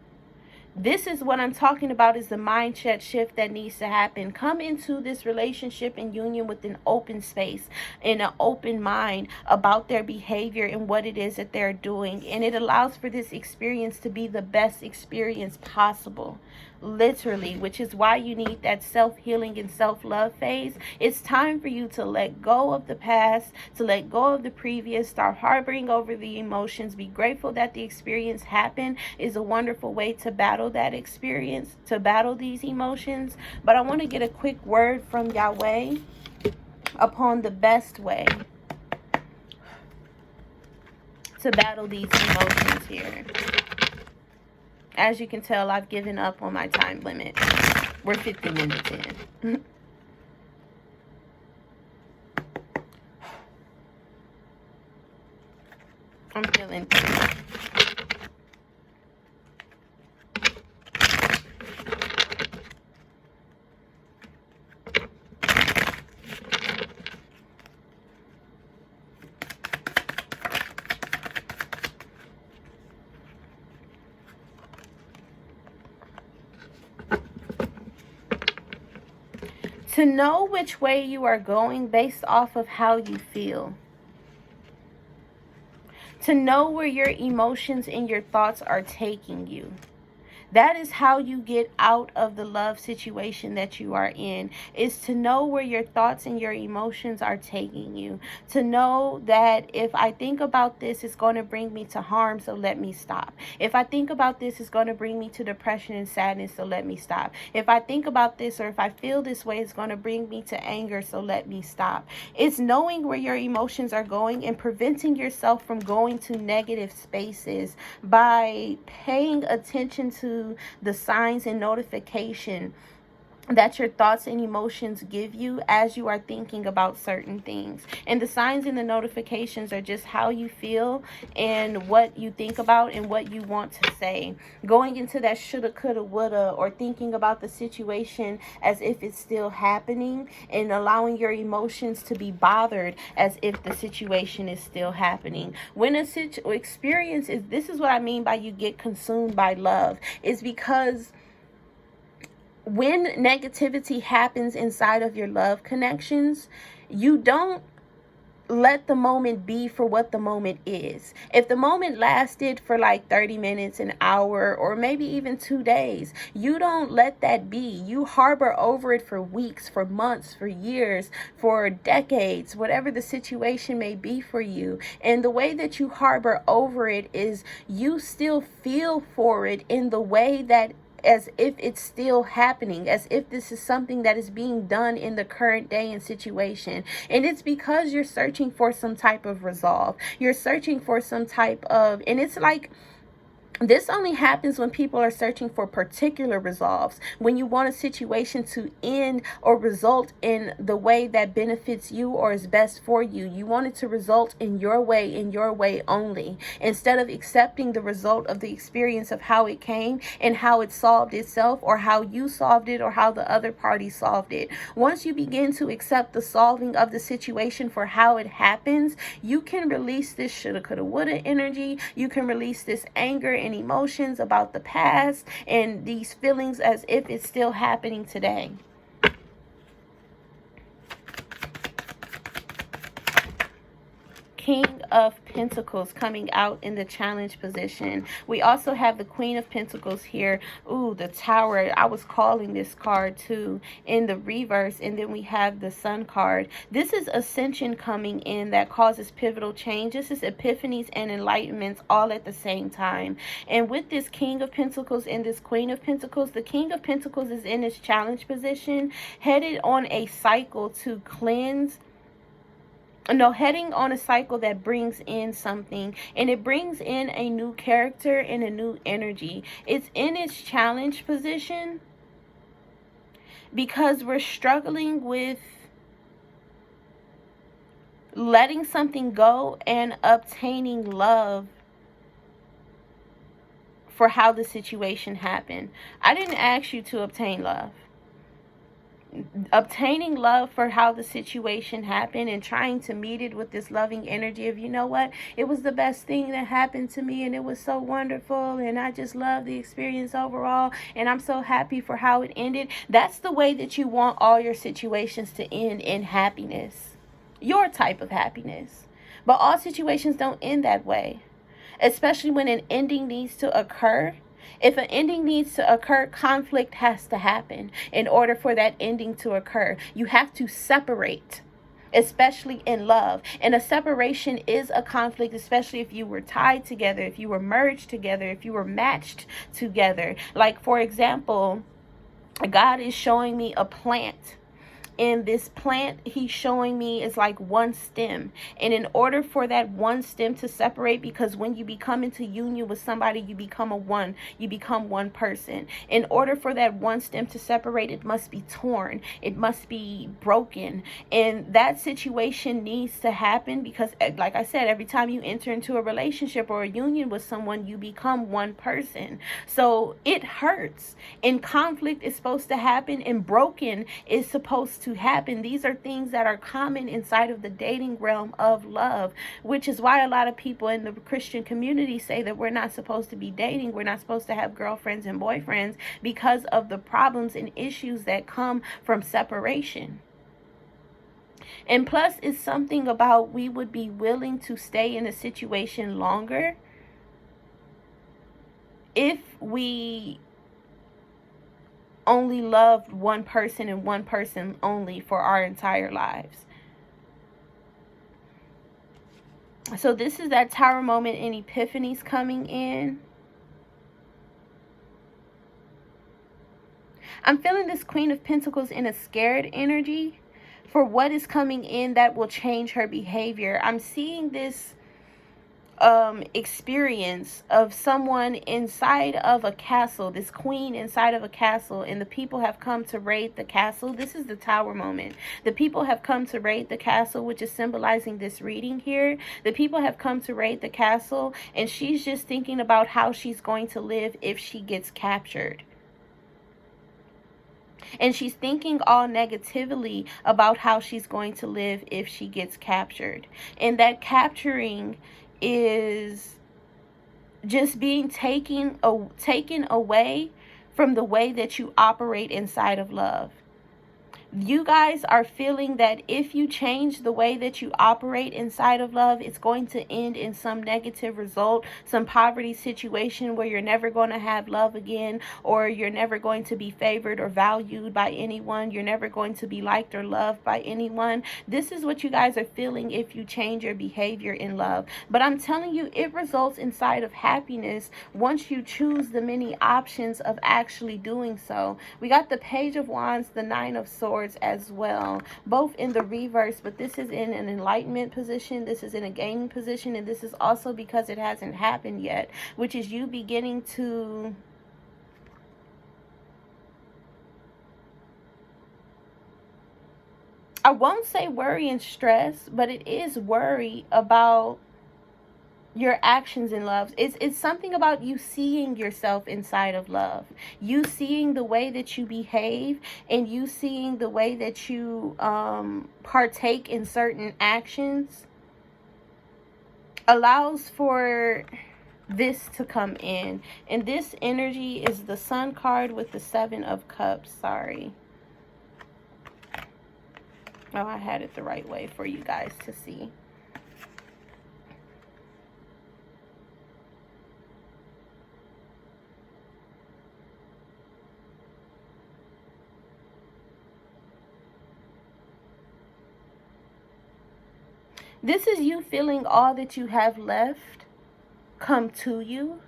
This is what I'm talking about, is the mindset shift that needs to happen. Come into this relationship and union with an open space and an open mind about their behavior and what it is that they're doing. And it allows for this experience to be the best experience possible. Literally, which is why you need that self-healing and self-love phase. It's time for you to let go of the past, to let go of the previous, start harboring over the emotions. Be grateful that the experience happened. Is a wonderful way to battle that experience, to battle these emotions. But I want to get a quick word from Yahweh upon the best way to battle these emotions here. As you can tell, I've given up on my time limit. We're 50 minutes in. I'm feeling to know which way you are going based off of how you feel. To know where your emotions and your thoughts are taking you. That is how you get out of the love situation that you are in, is to know where your thoughts and your emotions are taking you. To know that if I think about this, it's going to bring me to harm, so let me stop. If I think about this, it's going to bring me to depression and sadness, so let me stop. If I think about this, or if I feel this way, it's going to bring me to anger, so let me stop. It's knowing where your emotions are going and preventing yourself from going to negative spaces by paying attention to the signs and notification that your thoughts and emotions give you as you are thinking about certain things. And the signs and the notifications are just how you feel and what you think about and what you want to say. Going into that shoulda, coulda, woulda, or thinking about the situation as if it's still happening, and allowing your emotions to be bothered as if the situation is still happening. When a experience is, this is what I mean by you get consumed by love, is because when negativity happens inside of your love connections, you don't let the moment be for what the moment is. If the moment lasted for like 30 minutes, an hour, or maybe even 2 days, you don't let that be. You harbor over it for weeks, for months, for years, for decades, whatever the situation may be for you. And the way that you harbor over it is you still feel for it in the way that as if it's still happening, as if this is something that is being done in the current day and situation. And it's because you're searching for some type of resolve. You're searching for some type of, and it's like This only happens when people are searching for particular resolves. When you want a situation to end or result in the way that benefits you or is best for you, you want it to result in your way only, instead of accepting the result of the experience of how it came and how it solved itself, or how you solved it, or how the other party solved it. Once you begin to accept the solving of the situation for how it happens, you can release this shoulda, coulda, woulda energy. You can release this anger and emotions about the past and these feelings as if it's still happening today. King of Pentacles coming out in the challenge position. We also have the Queen of Pentacles here. Ooh, the Tower. I was calling this card too in the reverse. And then we have the Sun card. This is ascension coming in that causes pivotal change. This is epiphanies and enlightenments all at the same time. And with this King of Pentacles and this Queen of Pentacles, the King of Pentacles is in its challenge position, headed on a cycle to cleanse. No, heading on a cycle that brings in something, and it brings in a new character and a new energy. It's in its challenge position because we're struggling with letting something go and obtaining love for how the situation happened. I didn't ask you to obtain love. Obtaining love for how the situation happened and trying to meet it with this loving energy of, you know what, it was the best thing that happened to me and it was so wonderful and I just love the experience overall and I'm so happy for how it ended. That's the way that you want all your situations to end, in happiness, your type of happiness. But all situations don't end that way, especially when an ending needs to occur. If an ending needs to occur, conflict has to happen in order for that ending to occur. You have to separate, especially in love. And a separation is a conflict, especially if you were tied together, if you were merged together, if you were matched together. Like, for example, God is showing me a plant. And this plant he's showing me is like one stem. And in order for that one stem to separate, because when you become into union with somebody, you become you become one person. In order for that one stem to separate, it must be torn. It must be broken. And that situation needs to happen because, like I said, every time you enter into a relationship or a union with someone, you become one person. So it hurts. And conflict is supposed to happen, and broken is supposed to happen. These are things that are common inside of the dating realm of love, which is why a lot of people in the Christian community say that we're not supposed to be dating, we're not supposed to have girlfriends and boyfriends, because of the problems and issues that come from separation. And plus, it's something about we would be willing to stay in a situation longer if we only loved one person and one person only for our entire lives. So this is that Tower moment and epiphanies coming in. I'm feeling this Queen of Pentacles in a scared energy for what is coming in that will change her behavior. I'm seeing this experience of someone inside of a castle, this queen inside of a castle, and the people have come to raid the castle. This is the Tower moment. The people have come to raid the castle, which is symbolizing this reading here. The people have come to raid the castle, and she's just thinking about how she's going to live if she gets captured. And she's thinking all negatively about how she's going to live if she gets captured. And that capturing is just being taken away from the way that you operate inside of love. You guys are feeling that if you change the way that you operate inside of love, it's going to end in some negative result, some poverty situation where you're never going to have love again, or you're never going to be favored or valued by anyone. You're never going to be liked or loved by anyone. This is what you guys are feeling if you change your behavior in love. But I'm telling you, it results inside of happiness once you choose the many options of actually doing so. We got the Page of Wands, the Nine of Swords, Swords as well, both in the reverse, but this is in an enlightenment position, this is in a gaining position, and this is also because it hasn't happened yet, which is you beginning to I won't say worry and stress, but it is worry about your actions in love. It's something about you seeing yourself inside of love. You seeing the way that you behave, and you seeing the way that you partake in certain actions allows for this to come in. And this energy is the Sun card with the Seven of Cups. Sorry. Oh, I had it the right way for you guys to see. This is you feeling all that you have left come to you.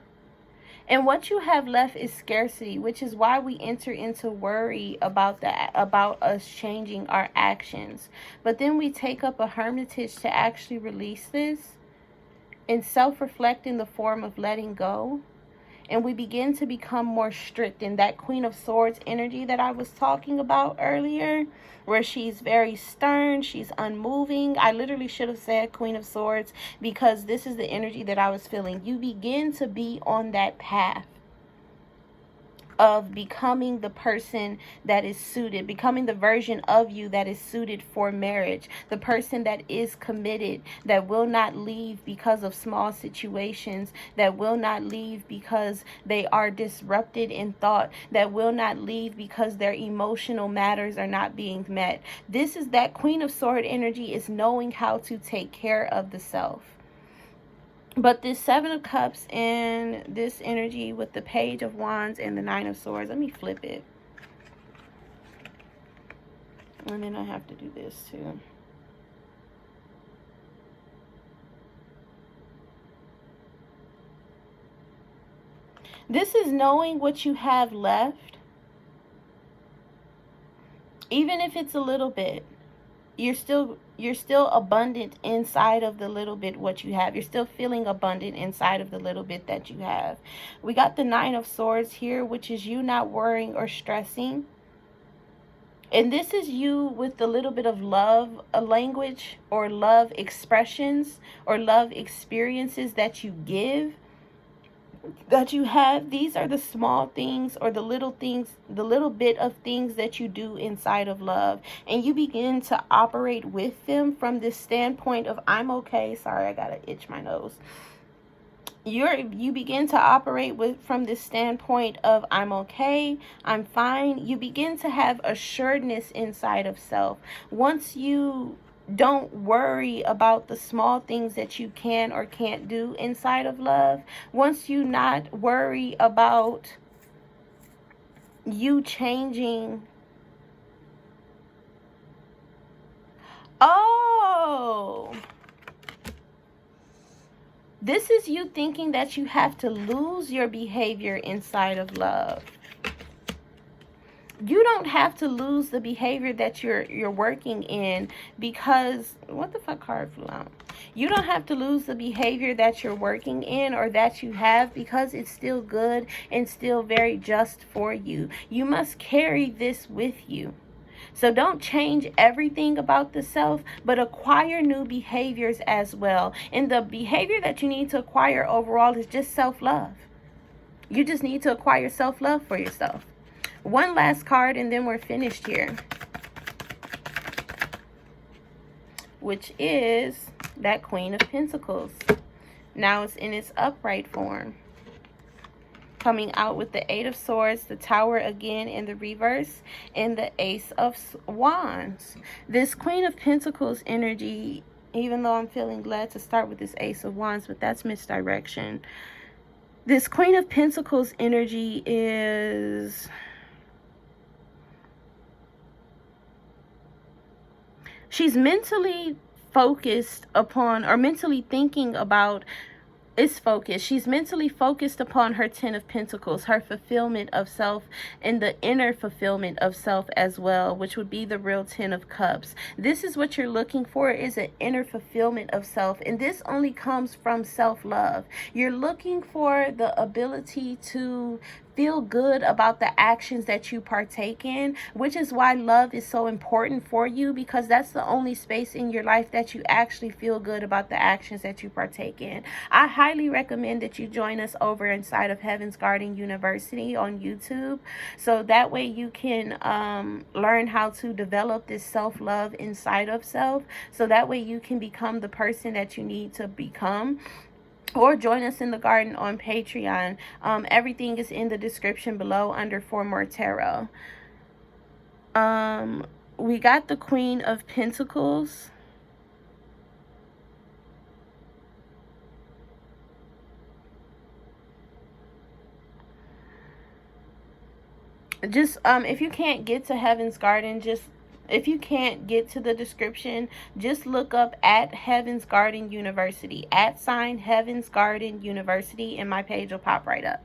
And what you have left is scarcity, which is why we enter into worry about that, about us changing our actions. But then we take up a hermitage to actually release this and self-reflect in the form of letting go. And we begin to become more strict in that Queen of Swords energy that I was talking about earlier, where she's very stern, she's unmoving. I literally should have said Queen of Swords because this is the energy that I was feeling. You begin to be on that path of becoming the person that is suited, becoming the version of you that is suited for marriage, the person that is committed, that will not leave because of small situations, that will not leave because they are disrupted in thought, that will not leave because their emotional matters are not being met. This is that Queen of Sword energy, is knowing how to take care of the self. But this Seven of Cups and this energy with the Page of Wands and the Nine of Swords, let me flip it. And then I have to do this too. This is knowing what you have left, even if it's a little bit. You're still abundant inside of the little bit what you have. You're still feeling abundant inside of the little bit that you have. We got the Nine of Swords here, which is you not worrying or stressing. And this is you with the little bit of love language or love expressions or love experiences that you give, that you have. These are the small things or the little things, the little bit of things that you do inside of love, and you begin to operate with them from this standpoint of I'm okay. Sorry, I gotta itch my nose. You begin to operate from this standpoint of I'm okay, I'm fine. You begin to have assuredness inside of self. Once you don't worry about the small things that you can or can't do inside of love, once you not worry about you changing. Oh, this is you thinking that you have to lose your behavior inside of love. You don't have to lose the behavior that you're working in, because what the fuck card flew out? You don't have to lose the behavior that you're working in or that you have, because it's still good and still very just for you. You must carry this with you. So don't change everything about the self, but acquire new behaviors as well. And the behavior that you need to acquire overall is just self-love. You just need to acquire self-love for yourself. One last card and then we're finished here, which is that Queen of Pentacles. Now it's in its upright form, coming out with the Eight of Swords, the Tower again in the reverse, and the Ace of Wands. This Queen of Pentacles energy, even though I'm feeling led to start with this Ace of Wands, but that's misdirection. This Queen of Pentacles energy is... she's mentally focused upon, or mentally thinking about is focused. She's mentally focused upon her 10 of Pentacles, her fulfillment of self, and the inner fulfillment of self as well, which would be the real 10 of Cups. This is what you're looking for, is an inner fulfillment of self, and this only comes from self-love. You're looking for the ability to feel good about the actions that you partake in, which is why love is so important for you, because that's the only space in your life that you actually feel good about the actions that you partake in. I highly recommend that you join us over inside of Heaven's Garden University on YouTube, so that way you can learn how to develop this self-love inside of self, so that way you can become the person that you need to become. Or join us in the garden on Patreon. Everything is in the description below under For More Tarot. We got the Queen of Pentacles. Just if you can't get to Heaven's Garden, if you can't get to the description, just look up at Heaven's Garden University, @ Heaven's Garden University, and my page will pop right up.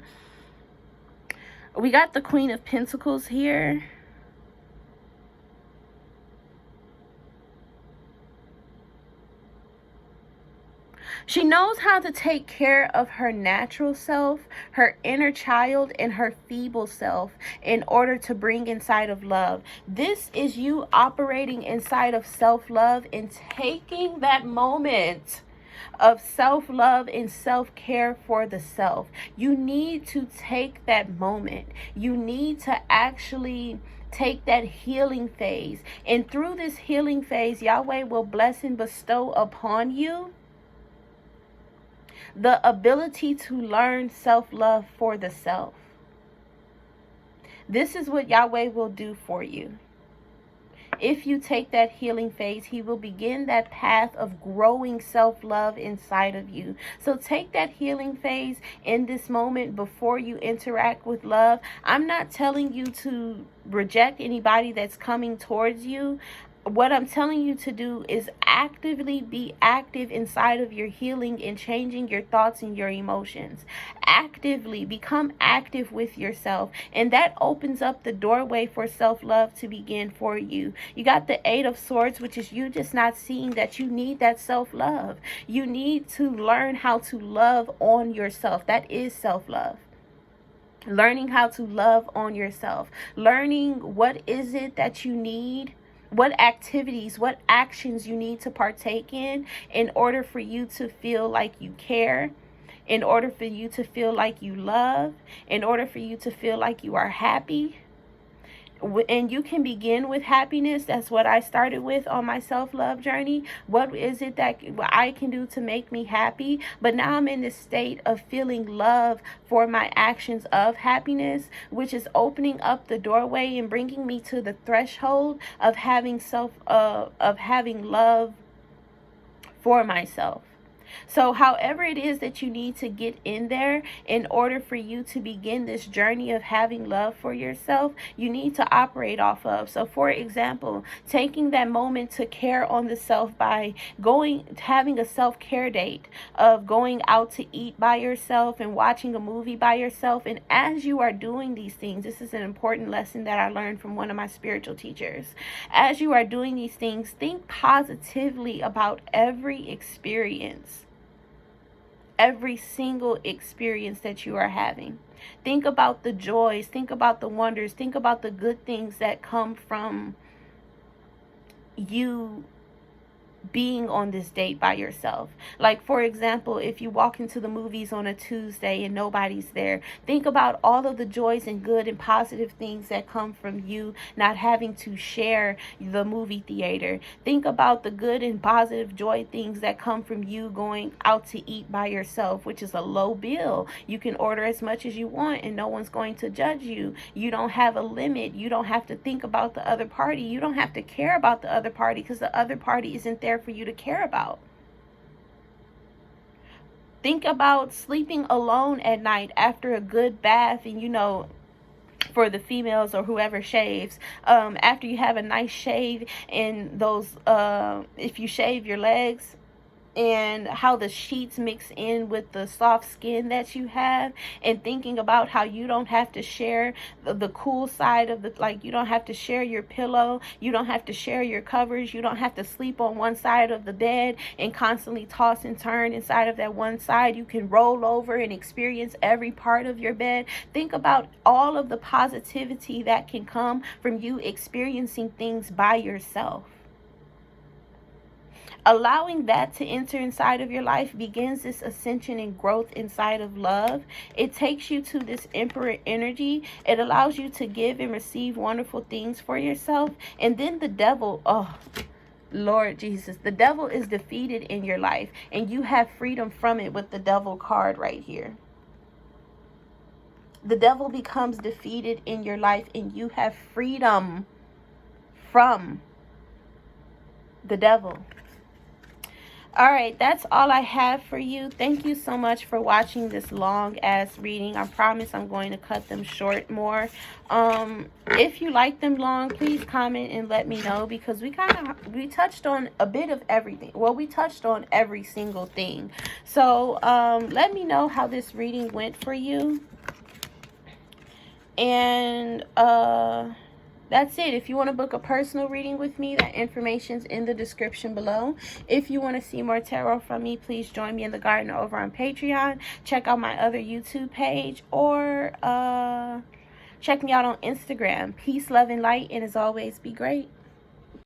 We got the Queen of Pentacles here. She knows how to take care of her natural self, her inner child, and her feeble self in order to bring inside of love. This is you operating inside of self-love and taking that moment of self-love and self-care for the self. You need to take that moment. You need to actually take that healing phase. And through this healing phase, Yahweh will bless and bestow upon you the ability to learn self-love for the self. This is what Yahweh will do for you. If you take that healing phase, he will begin that path of growing self-love inside of you. So take that healing phase in this moment before you interact with love. I'm not telling you to reject anybody that's coming towards you. What I'm telling you to do is actively be active inside of your healing and changing your thoughts and your emotions. Actively become active with yourself, and that opens up the doorway for self-love to begin for you. You got the 8 of Swords, which is you just not seeing that you need that self-love. You need to learn how to love on yourself. That is self-love. Learning how to love on yourself. Learning what is it that you need, what activities, what actions you need to partake in order for you to feel like you care, in order for you to feel like you love, in order for you to feel like you are happy. And you can begin with happiness. That's what I started with on my self-love journey. What is it that I can do to make me happy? But now I'm in this state of feeling love for my actions of happiness, which is opening up the doorway and bringing me to the threshold of having having love for myself. So however it is that you need to get in there in order for you to begin this journey of having love for yourself, you need to operate off of. So for example, taking that moment to care on the self by having a self-care date, of going out to eat by yourself and watching a movie by yourself. And as you are doing these things, this is an important lesson that I learned from one of my spiritual teachers. As you are doing these things, think positively about every experience. Every single experience that you are having. Think about the joys, think about the wonders, think about the good things that come from you being on this date by yourself. Like, for example, if you walk into the movies on a Tuesday and nobody's there, think about all of the joys and good and positive things that come from you not having to share the movie theater. Think about the good and positive joy things that come from you going out to eat by yourself, which is a low bill. You can order as much as you want and no one's going to judge you. You don't have a limit. You don't have to think about the other party. You don't have to care about the other party because the other party isn't there for you to care about. Think about sleeping alone at night after a good bath, and for the females or whoever shaves, after you have a nice shave, and those if you shave your legs and how the sheets mix in with the soft skin that you have, and thinking about how you don't have to share the cool side of the, like, you don't have to share your pillow, you don't have to share your covers, you don't have to sleep on one side of the bed and constantly toss and turn inside of that one side. You can roll over and experience every part of your bed. Think about all of the positivity that can come from you experiencing things by yourself. Allowing that to enter inside of your life begins this ascension and growth inside of love. It takes you to this emperor energy. It allows you to give and receive wonderful things for yourself. And then the devil, oh, Lord Jesus, the devil is defeated in your life, and you have freedom from it with the devil card right here. The devil becomes defeated in your life, and you have freedom from the devil. All right, that's all I have for you. Thank you so much for watching this long ass reading. I promise I'm going to cut them short more. If you like them long, please comment and let me know, because we touched on a bit of everything. Well, we touched on every single thing. So let me know how this reading went for you. And that's it. If you want to book a personal reading with me, that information's in the description below. If you want to see more tarot from me, please join me in the garden over on Patreon. Check out my other YouTube page, or check me out on Instagram. Peace, love, and light, and as always, be great.